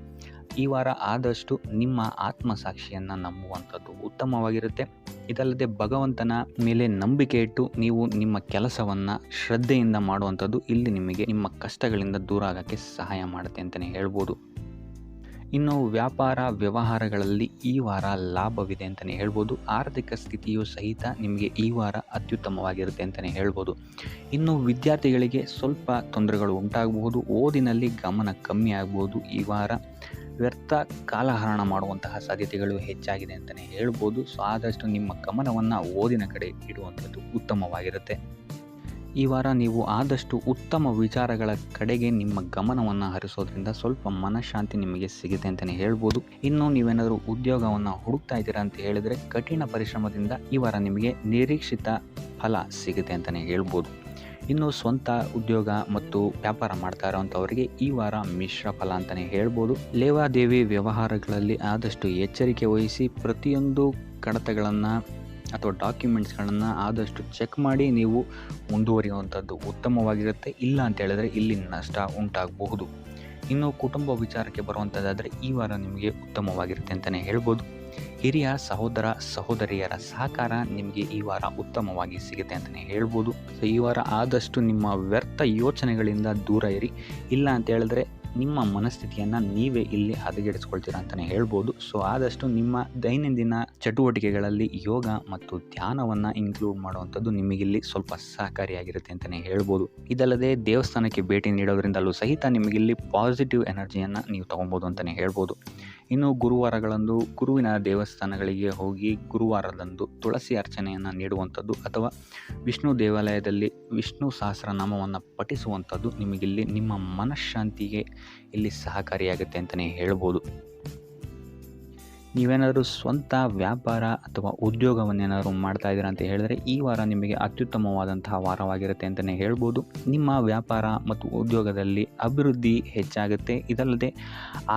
ಈ ವಾರ ಆದಷ್ಟು ನಿಮ್ಮ ಆತ್ಮಸಾಕ್ಷಿಯನ್ನು ನಂಬುವಂಥದ್ದು ಉತ್ತಮವಾಗಿರುತ್ತೆ. ಇದಲ್ಲದೆ ಭಗವಂತನ ಮೇಲೆ ನಂಬಿಕೆ ಇಟ್ಟು ನೀವು ನಿಮ್ಮ ಕೆಲಸವನ್ನು ಶ್ರದ್ಧೆಯಿಂದ ಮಾಡುವಂಥದ್ದು ಇಲ್ಲಿ ನಿಮಗೆ ನಿಮ್ಮ ಕಷ್ಟಗಳಿಂದ ದೂರ ಆಗೋಕ್ಕೆ ಸಹಾಯ ಮಾಡುತ್ತೆ ಅಂತಲೇ ಹೇಳ್ಬೋದು. ಇನ್ನು ವ್ಯಾಪಾರ ವ್ಯವಹಾರಗಳಲ್ಲಿ ಈ ವಾರ ಲಾಭವಿದೆ ಅಂತಲೇ ಹೇಳ್ಬೋದು. ಆರ್ಥಿಕ ಸ್ಥಿತಿಯು ಸಹಿತ ನಿಮಗೆ ಈ ವಾರ ಅತ್ಯುತ್ತಮವಾಗಿರುತ್ತೆ ಅಂತಲೇ ಹೇಳ್ಬೋದು. ಇನ್ನು ವಿದ್ಯಾರ್ಥಿಗಳಿಗೆ ಸ್ವಲ್ಪ ತೊಂದರೆಗಳು ಉಂಟಾಗಬಹುದು. ಓದಿನಲ್ಲಿ ಗಮನ ಕಮ್ಮಿ ಆಗ್ಬೋದು. ಈ ವಾರ ವ್ಯರ್ಥ ಕಾಲಹರಣ ಮಾಡುವಂತಹ ಸಾಧ್ಯತೆಗಳು ಹೆಚ್ಚಾಗಿದೆ ಅಂತಲೇ ಹೇಳ್ಬೋದು. ಸೊ ಆದಷ್ಟು ನಿಮ್ಮ ಗಮನವನ್ನು ಓದಿನ ಕಡೆ ಇಡುವಂಥದ್ದು ಉತ್ತಮವಾಗಿರುತ್ತೆ. ಈ ವಾರ ನೀವು ಆದಷ್ಟು ಉತ್ತಮ ವಿಚಾರಗಳ ಕಡೆಗೆ ನಿಮ್ಮ ಗಮನವನ್ನು ಹರಿಸೋದ್ರಿಂದ ಸ್ವಲ್ಪ ಮನಃಶಾಂತಿ ನಿಮಗೆ ಸಿಗುತ್ತೆ ಅಂತಲೇ ಹೇಳ್ಬೋದು. ಇನ್ನು ನೀವೇನಾದರೂ ಉದ್ಯೋಗವನ್ನು ಹುಡುಕ್ತಾ ಇದ್ದೀರಾ ಅಂತ ಹೇಳಿದರೆ ಕಠಿಣ ಪರಿಶ್ರಮದಿಂದ ಈ ವಾರ ನಿಮಗೆ ನಿರೀಕ್ಷಿತ ಫಲ ಸಿಗುತ್ತೆ ಅಂತಲೇ ಹೇಳ್ಬೋದು. ಇನ್ನು ಸ್ವಂತ ಉದ್ಯೋಗ ಮತ್ತು ವ್ಯಾಪಾರ ಮಾಡ್ತಾ ಇರೋವಂಥವರಿಗೆ ಈ ವಾರ ಮಿಶ್ರ ಫಲ ಅಂತಲೇ ಹೇಳ್ಬೋದು. ಲೇವಾದೇವಿ ವ್ಯವಹಾರಗಳಲ್ಲಿ ಆದಷ್ಟು ಎಚ್ಚರಿಕೆ ವಹಿಸಿ ಪ್ರತಿಯೊಂದು ಕಡತಗಳನ್ನು ಅಥವಾ ಡಾಕ್ಯುಮೆಂಟ್ಸ್ಗಳನ್ನು ಆದಷ್ಟು ಚೆಕ್ ಮಾಡಿ ನೀವು ಮುಂದುವರಿಯುವಂಥದ್ದು ಉತ್ತಮವಾಗಿರುತ್ತೆ. ಇಲ್ಲ ಅಂತ ಹೇಳಿದ್ರೆ ಇಲ್ಲಿ ನಷ್ಟ ಉಂಟಾಗಬಹುದು. ಇನ್ನು ಕುಟುಂಬ ವಿಚಾರಕ್ಕೆ ಬರುವಂಥದ್ದಾದರೆ ಈ ವಾರ ನಿಮಗೆ ಉತ್ತಮವಾಗಿರುತ್ತೆ ಅಂತಲೇ ಹೇಳ್ಬೋದು. ಹಿರಿಯ ಸಹೋದರ ಸಹೋದರಿಯರ ಸಹಕಾರ ನಿಮಗೆ ಈ ವಾರ ಉತ್ತಮವಾಗಿ ಸಿಗುತ್ತೆ ಅಂತಲೇ ಹೇಳ್ಬೋದು. ಸೊ ಈ ವಾರ ಆದಷ್ಟು ನಿಮ್ಮ ವ್ಯರ್ಥ ಯೋಚನೆಗಳಿಂದ ದೂರ ಇರಿ. ಇಲ್ಲ ಅಂತ ಹೇಳಿದ್ರೆ ನಿಮ್ಮ ಮನಸ್ಥಿತಿಯನ್ನು ನೀವೇ ಇಲ್ಲಿ ಹದಗೆಡಿಸ್ಕೊಳ್ತೀರಾ ಅಂತಲೇ ಹೇಳ್ಬೋದು. ಸೊ ಆದಷ್ಟು ನಿಮ್ಮ ದೈನಂದಿನ ಚಟುವಟಿಕೆಗಳಲ್ಲಿ ಯೋಗ ಮತ್ತು ಧ್ಯಾನವನ್ನು ಇನ್ಕ್ಲೂಡ್ ಮಾಡುವಂಥದ್ದು ನಿಮಗಿಲ್ಲಿ ಸ್ವಲ್ಪ ಸಹಕಾರಿಯಾಗಿರುತ್ತೆ ಅಂತಲೇ ಹೇಳ್ಬೋದು. ಇದಲ್ಲದೆ ದೇವಸ್ಥಾನಕ್ಕೆ ಭೇಟಿ ನೀಡೋದ್ರಿಂದಲೂ ಸಹಿತ ನಿಮಗಿಲ್ಲಿ ಪಾಸಿಟಿವ್ ಎನರ್ಜಿಯನ್ನು ನೀವು ತೊಗೊಬೋದು ಅಂತಲೇ ಹೇಳ್ಬೋದು. ಇನ್ನು ಗುರುವಾರಗಳಂದು ಗುರುವಿನ ದೇವಸ್ಥಾನಗಳಿಗೆ ಹೋಗಿ ಗುರುವಾರದಂದು ತುಳಸಿ ಅರ್ಚನೆಯನ್ನು ನೀಡುವಂಥದ್ದು ಅಥವಾ ವಿಷ್ಣು ದೇವಾಲಯದಲ್ಲಿ ವಿಷ್ಣು ಸಹಸ್ರನಾಮವನ್ನು ಪಠಿಸುವಂಥದ್ದು ನಿಮಗಿಲ್ಲಿ ನಿಮ್ಮ ಮನಃಶಾಂತಿಗೆ ಇಲ್ಲಿ ಸಹಕಾರಿಯಾಗುತ್ತೆ ಅಂತಲೇ ಹೇಳ್ಬೋದು. ನೀವೇನಾದರೂ ಸ್ವಂತ ವ್ಯಾಪಾರ ಅಥವಾ ಉದ್ಯೋಗವನ್ನೇನಾದರೂ ಮಾಡ್ತಾ ಇದ್ದೀರಾ ಅಂತ ಹೇಳಿದ್ರೆ ಈ ವಾರ ನಿಮಗೆ ಅತ್ಯುತ್ತಮವಾದಂತಹ ವಾರವಾಗಿರುತ್ತೆ ಅಂತಲೇ ಹೇಳ್ಬೋದು. ನಿಮ್ಮ ವ್ಯಾಪಾರ ಮತ್ತು ಉದ್ಯೋಗದಲ್ಲಿ ಅಭಿವೃದ್ಧಿ ಹೆಚ್ಚಾಗುತ್ತೆ. ಇದಲ್ಲದೆ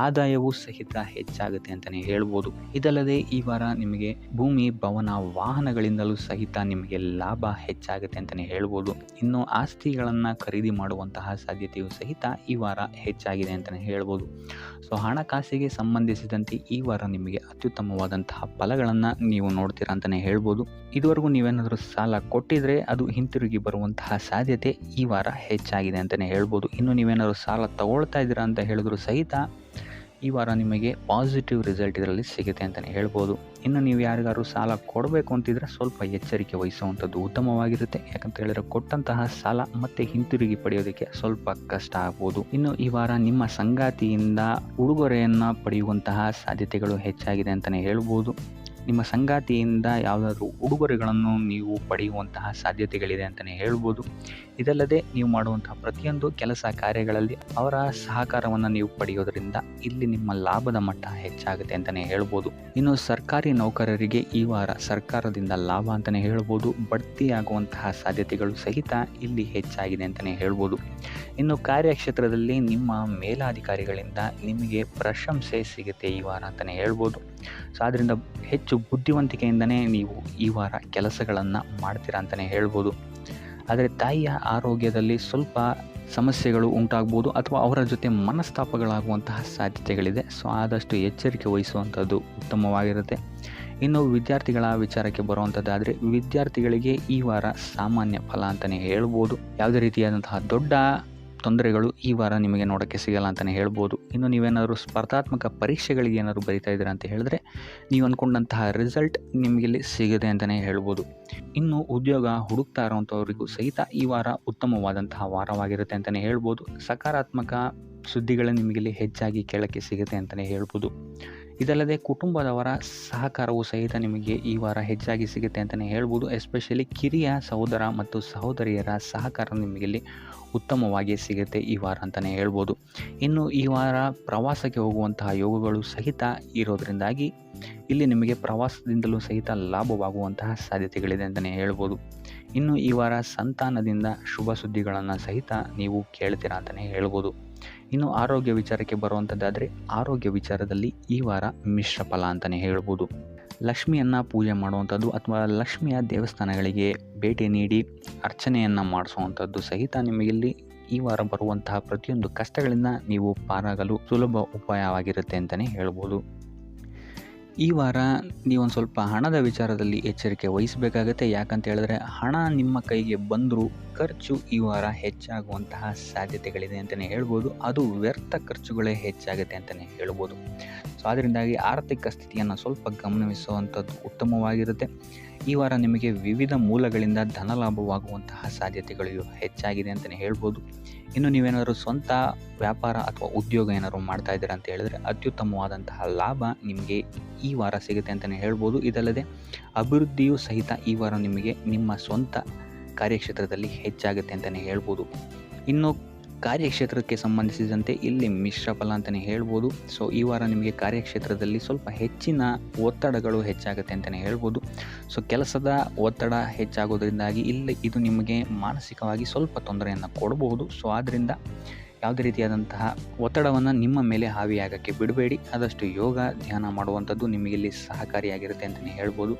ಆದಾಯವೂ ಸಹಿತ ಹೆಚ್ಚಾಗುತ್ತೆ ಅಂತಲೇ ಹೇಳ್ಬೋದು. ಇದಲ್ಲದೆ ಈ ವಾರ ನಿಮಗೆ ಭೂಮಿ, ಭವನ, ವಾಹನಗಳಿಂದಲೂ ಸಹಿತ ನಿಮಗೆ ಲಾಭ ಹೆಚ್ಚಾಗುತ್ತೆ ಅಂತಲೇ ಹೇಳ್ಬೋದು. ಇನ್ನು ಆಸ್ತಿಗಳನ್ನು ಖರೀದಿ ಮಾಡುವಂತಹ ಸಾಧ್ಯತೆಯೂ ಸಹಿತ ಈ ವಾರ ಹೆಚ್ಚಾಗಿದೆ ಅಂತಲೇ ಹೇಳ್ಬೋದು. ಸೊ ಹಣಕಾಸಿಗೆ ಸಂಬಂಧಿಸಿದಂತೆ ಈ ವಾರ ನಿಮಗೆ ಅತ್ಯುತ್ತಮವಾದಂತಹ ಫಲಗಳನ್ನು ನೀವು ನೋಡ್ತೀರಾ ಅಂತಲೇ ಹೇಳ್ಬೋದು. ಇದುವರೆಗೂ ನೀವೇನಾದರೂ ಸಾಲ ಕೊಟ್ಟಿದ್ರೆ ಅದು ಹಿಂತಿರುಗಿ ಬರುವಂತಹ ಸಾಧ್ಯತೆ ಈ ವಾರ ಹೆಚ್ಚಾಗಿದೆ ಅಂತಲೇ ಹೇಳ್ಬೋದು. ಇನ್ನು ನೀವೇನಾದರೂ ಸಾಲ ತಗೊಳ್ತಾ ಇದ್ದೀರಾ ಅಂತ ಹೇಳಿದ್ರು ಸಹಿತ ಈ ವಾರ ನಿಮಗೆ ಪಾಸಿಟಿವ್ ರಿಸಲ್ಟ್ ಇದರಲ್ಲಿ ಸಿಗುತ್ತೆ ಅಂತಲೇ ಹೇಳ್ಬೋದು. ಇನ್ನು ನೀವು ಯಾರಿಗಾದ್ರು ಸಾಲ ಕೊಡಬೇಕು ಅಂತಿದ್ರೆ ಸ್ವಲ್ಪ ಎಚ್ಚರಿಕೆ ವಹಿಸುವಂಥದ್ದು ಉತ್ತಮವಾಗಿರುತ್ತೆ. ಯಾಕಂತ ಹೇಳಿದ್ರೆ ಕೊಟ್ಟಂತಹ ಸಾಲ ಮತ್ತೆ ಹಿಂತಿರುಗಿ ಪಡೆಯೋದಕ್ಕೆ ಸ್ವಲ್ಪ ಕಷ್ಟ ಆಗ್ಬೋದು. ಇನ್ನು ಈ ವಾರ ನಿಮ್ಮ ಸಂಗಾತಿಯಿಂದ ಉಡುಗೊರೆಯನ್ನು ಪಡೆಯುವಂತಹ ಸಾಧ್ಯತೆಗಳು ಹೆಚ್ಚಾಗಿದೆ ಅಂತಲೇ ಹೇಳ್ಬೋದು. ನಿಮ್ಮ ಸಂಗಾತಿಯಿಂದ ಯಾವುದಾದ್ರೂ ಉಡುಗೊರೆಗಳನ್ನು ನೀವು ಪಡೆಯುವಂತಹ ಸಾಧ್ಯತೆಗಳಿದೆ ಅಂತಲೇ ಹೇಳ್ಬೋದು. ಇದಲ್ಲದೆ ನೀವು ಮಾಡುವಂತಹ ಪ್ರತಿಯೊಂದು ಕೆಲಸ ಕಾರ್ಯಗಳಲ್ಲಿ ಅವರ ಸಹಕಾರವನ್ನು ನೀವು ಪಡೆಯೋದರಿಂದ ಇಲ್ಲಿ ನಿಮ್ಮ ಲಾಭದ ಮಟ್ಟ ಹೆಚ್ಚಾಗುತ್ತೆ ಅಂತಲೇ ಹೇಳ್ಬೋದು. ಇನ್ನು ಸರ್ಕಾರಿ ನೌಕರರಿಗೆ ಈ ವಾರ ಸರ್ಕಾರದಿಂದ ಲಾಭ ಅಂತಲೇ ಹೇಳ್ಬೋದು. ಬಡ್ತಿಯಾಗುವಂತಹ ಸಾಧ್ಯತೆಗಳು ಸಹಿತ ಇಲ್ಲಿ ಹೆಚ್ಚಾಗಿದೆ ಅಂತಲೇ ಹೇಳ್ಬೋದು. ಇನ್ನು ಕಾರ್ಯಕ್ಷೇತ್ರದಲ್ಲಿ ನಿಮ್ಮ ಮೇಲಾಧಿಕಾರಿಗಳಿಂದ ನಿಮಗೆ ಪ್ರಶಂಸೆ ಸಿಗುತ್ತೆ ಈ ವಾರ ಅಂತಲೇ ಹೇಳ್ಬೋದು. ಸೊ ಆದ್ದರಿಂದ ಹೆಚ್ಚು ಬುದ್ಧಿವಂತಿಕೆಯಿಂದನೇ ನೀವು ಈ ವಾರ ಕೆಲಸಗಳನ್ನು ಮಾಡ್ತೀರಾ ಅಂತಲೇ ಹೇಳ್ಬೋದು. ಆದರೆ ತಾಯಿಯ ಆರೋಗ್ಯದಲ್ಲಿ ಸ್ವಲ್ಪ ಸಮಸ್ಯೆಗಳು ಉಂಟಾಗ್ಬೋದು ಅಥವಾ ಅವರ ಜೊತೆ ಮನಸ್ತಾಪಗಳಾಗುವಂತಹ ಸಾಧ್ಯತೆಗಳಿದೆ. ಸೊ ಆದಷ್ಟು ಎಚ್ಚರಿಕೆ ವಹಿಸುವಂಥದ್ದು ಉತ್ತಮವಾಗಿರುತ್ತೆ. ಇನ್ನು ವಿದ್ಯಾರ್ಥಿಗಳ ವಿಚಾರಕ್ಕೆ ಬರುವಂಥದ್ದಾದರೆ ವಿದ್ಯಾರ್ಥಿಗಳಿಗೆ ಈ ವಾರ ಸಾಮಾನ್ಯ ಫಲ ಅಂತಲೇ ಹೇಳ್ಬೋದು. ಯಾವುದೇ ರೀತಿಯಾದಂತಹ ದೊಡ್ಡ ತೊಂದರೆಗಳು ಈ ವಾರ ನಿಮಗೆ ನೋಡೋಕ್ಕೆ ಸಿಗಲ್ಲ ಅಂತಲೇ ಹೇಳ್ಬೋದು. ಇನ್ನು ನೀವೇನಾದರೂ ಸ್ಪರ್ಧಾತ್ಮಕ ಪರೀಕ್ಷೆಗಳಿಗೆ ಏನಾದರೂ ಬರಿತಾ ಇದ್ದೀರಾ ಅಂತ ಹೇಳಿದ್ರೆ ನೀವು ಅಂದ್ಕೊಂಡಂತಹ ರಿಸಲ್ಟ್ ನಿಮಗಿಲ್ಲಿ ಸಿಗುತ್ತೆ ಅಂತಲೇ ಹೇಳ್ಬೋದು. ಇನ್ನು ಉದ್ಯೋಗ ಹುಡುಕ್ತಾ ಇರೋವಂಥವ್ರಿಗೂ ಸಹಿತ ಈ ವಾರ ಉತ್ತಮವಾದಂತಹ ವಾರವಾಗಿರುತ್ತೆ ಅಂತಲೇ ಹೇಳ್ಬೋದು. ಸಕಾರಾತ್ಮಕ ಸುದ್ದಿಗಳು ನಿಮಗಿಲ್ಲಿ ಹೆಚ್ಚಾಗಿ ಕೇಳೋಕ್ಕೆ ಸಿಗುತ್ತೆ ಅಂತಲೇ ಹೇಳ್ಬೋದು. ಇದಲ್ಲದೆ ಕುಟುಂಬದವರ ಸಹಕಾರವು ಸಹಿತ ನಿಮಗೆ ಈ ವಾರ ಹೆಚ್ಚಾಗಿ ಸಿಗುತ್ತೆ ಅಂತಲೇ ಹೇಳ್ಬೋದು. ಎಸ್ಪೆಷಲಿ ಕಿರಿಯ ಸಹೋದರ ಮತ್ತು ಸಹೋದರಿಯರ ಸಹಕಾರ ನಿಮಗಿಲ್ಲಿ ಉತ್ತಮವಾಗಿ ಸಿಗುತ್ತೆ ಈ ವಾರ ಅಂತಲೇ ಹೇಳ್ಬೋದು. ಇನ್ನು ಈ ವಾರ ಪ್ರವಾಸಕ್ಕೆ ಹೋಗುವಂತಹ ಯೋಗಗಳು ಸಹಿತ ಇರೋದರಿಂದಾಗಿ ಇಲ್ಲಿ ನಿಮಗೆ ಪ್ರವಾಸದಿಂದಲೂ ಸಹಿತ ಲಾಭವಾಗುವಂತಹ ಸಾಧ್ಯತೆಗಳಿದೆ ಅಂತಲೇ ಹೇಳ್ಬೋದು. ಇನ್ನು ಈ ವಾರ ಸಂತಾನದಿಂದ ಶುಭ ಸುದ್ದಿಗಳನ್ನು ಸಹಿತ ನೀವು ಕೇಳ್ತೀರಾ ಅಂತಲೇ ಹೇಳ್ಬೋದು. ಇನ್ನು ಆರೋಗ್ಯ ವಿಚಾರಕ್ಕೆ ಬರುವಂಥದ್ದಾದರೆ ಆರೋಗ್ಯ ವಿಚಾರದಲ್ಲಿ ಈ ವಾರ ಮಿಶ್ರ ಫಲ ಅಂತಲೇ ಹೇಳ್ಬೋದು. ಲಕ್ಷ್ಮಿಯನ್ನು ಪೂಜೆ ಮಾಡುವಂಥದ್ದು ಅಥವಾ ಲಕ್ಷ್ಮಿಯ ದೇವಸ್ಥಾನಗಳಿಗೆ ಭೇಟಿ ನೀಡಿ ಅರ್ಚನೆಯನ್ನು ಮಾಡಿಸುವಂಥದ್ದು ಸಹಿತ ನಿಮಗಿಲ್ಲಿ ಈ ವಾರ ಬರುವಂತಹ ಪ್ರತಿಯೊಂದು ಕಷ್ಟಗಳಿಂದ ನೀವು ಪಾರಾಗಲು ಸುಲಭ ಉಪಾಯವಾಗಿರುತ್ತೆ ಅಂತಲೇ ಹೇಳ್ಬೋದು. ಈ ವಾರ ನೀವೊಂದು ಸ್ವಲ್ಪ ಹಣದ ವಿಚಾರದಲ್ಲಿ ಎಚ್ಚರಿಕೆ ವಹಿಸಬೇಕಾಗತ್ತೆ. ಯಾಕಂತ ಹೇಳಿದ್ರೆ ಹಣ ನಿಮ್ಮ ಕೈಗೆ ಬಂದರೂ ಖರ್ಚು ಈ ವಾರ ಹೆಚ್ಚಾಗುವಂತಹ ಸಾಧ್ಯತೆಗಳಿದೆ ಅಂತಲೇ ಹೇಳ್ಬೋದು. ಅದು ವ್ಯರ್ಥ ಖರ್ಚುಗಳೇ ಹೆಚ್ಚಾಗುತ್ತೆ ಅಂತಲೇ ಹೇಳ್ಬೋದು. ಸೊ ಅದರಿಂದಾಗಿ ಆರ್ಥಿಕ ಸ್ಥಿತಿಯನ್ನು ಸ್ವಲ್ಪ ಗಮನಿಸುವಂಥದ್ದು ಉತ್ತಮವಾಗಿರುತ್ತೆ. ಈ ವಾರ ನಿಮಗೆ ವಿವಿಧ ಮೂಲಗಳಿಂದ ಧನಲಾಭವಾಗುವಂತಹ ಸಾಧ್ಯತೆಗಳು ಹೆಚ್ಚಾಗಿದೆ ಅಂತಲೇ ಹೇಳ್ಬೋದು. ಇನ್ನು ನೀವೇನಾದರೂ ಸ್ವಂತ ವ್ಯಾಪಾರ ಅಥವಾ ಉದ್ಯೋಗ ಏನಾದರೂ ಮಾಡ್ತಾ ಇದ್ದೀರಾ ಅಂತ ಹೇಳಿದ್ರೆ ಅತ್ಯುತ್ತಮವಾದಂತಹ ಲಾಭ ನಿಮಗೆ ಈ ವಾರ ಸಿಗುತ್ತೆ ಅಂತಲೇ ಹೇಳ್ಬೋದು. ಇದಲ್ಲದೆ ಅಭಿವೃದ್ಧಿಯೂ ಸಹಿತ ಈ ವಾರ ನಿಮಗೆ ನಿಮ್ಮ ಸ್ವಂತ ಕಾರ್ಯಕ್ಷೇತ್ರದಲ್ಲಿ ಹೆಚ್ಚಾಗುತ್ತೆ ಅಂತಲೇ ಹೇಳ್ಬೋದು. ಇನ್ನು ಕಾರ್ಯಕ್ಷೇತ್ರಕ್ಕೆ ಸಂಬಂಧಿಸಿದಂತೆ ಇಲ್ಲಿ ಮಿಶ್ರ ಫಲ ಅಂತಲೇ ಹೇಳ್ಬೋದು. ಸೊ ಈ ವಾರ ನಿಮಗೆ ಕಾರ್ಯಕ್ಷೇತ್ರದಲ್ಲಿ ಸ್ವಲ್ಪ ಹೆಚ್ಚಿನ ಒತ್ತಡಗಳು ಹೆಚ್ಚಾಗುತ್ತೆ ಅಂತಲೇ ಹೇಳ್ಬೋದು. ಸೊ ಕೆಲಸದ ಒತ್ತಡ ಹೆಚ್ಚಾಗೋದ್ರಿಂದಾಗಿ ಇಲ್ಲಿ ಇದು ನಿಮಗೆ ಮಾನಸಿಕವಾಗಿ ಸ್ವಲ್ಪ ತೊಂದರೆಯನ್ನು ಕೊಡಬಹುದು. ಸೊ ಆದ್ದರಿಂದ ಯಾವುದೇ ರೀತಿಯಾದಂತಹ ಒತ್ತಡವನ್ನು ನಿಮ್ಮ ಮೇಲೆ ಹಾವಿಯಾಗೋಕ್ಕೆ ಬಿಡಬೇಡಿ. ಆದಷ್ಟು ಯೋಗ ಧ್ಯಾನ ಮಾಡುವಂಥದ್ದು ನಿಮಗಿಲ್ಲಿ ಸಹಕಾರಿಯಾಗಿರುತ್ತೆ ಅಂತಲೇ ಹೇಳ್ಬೋದು.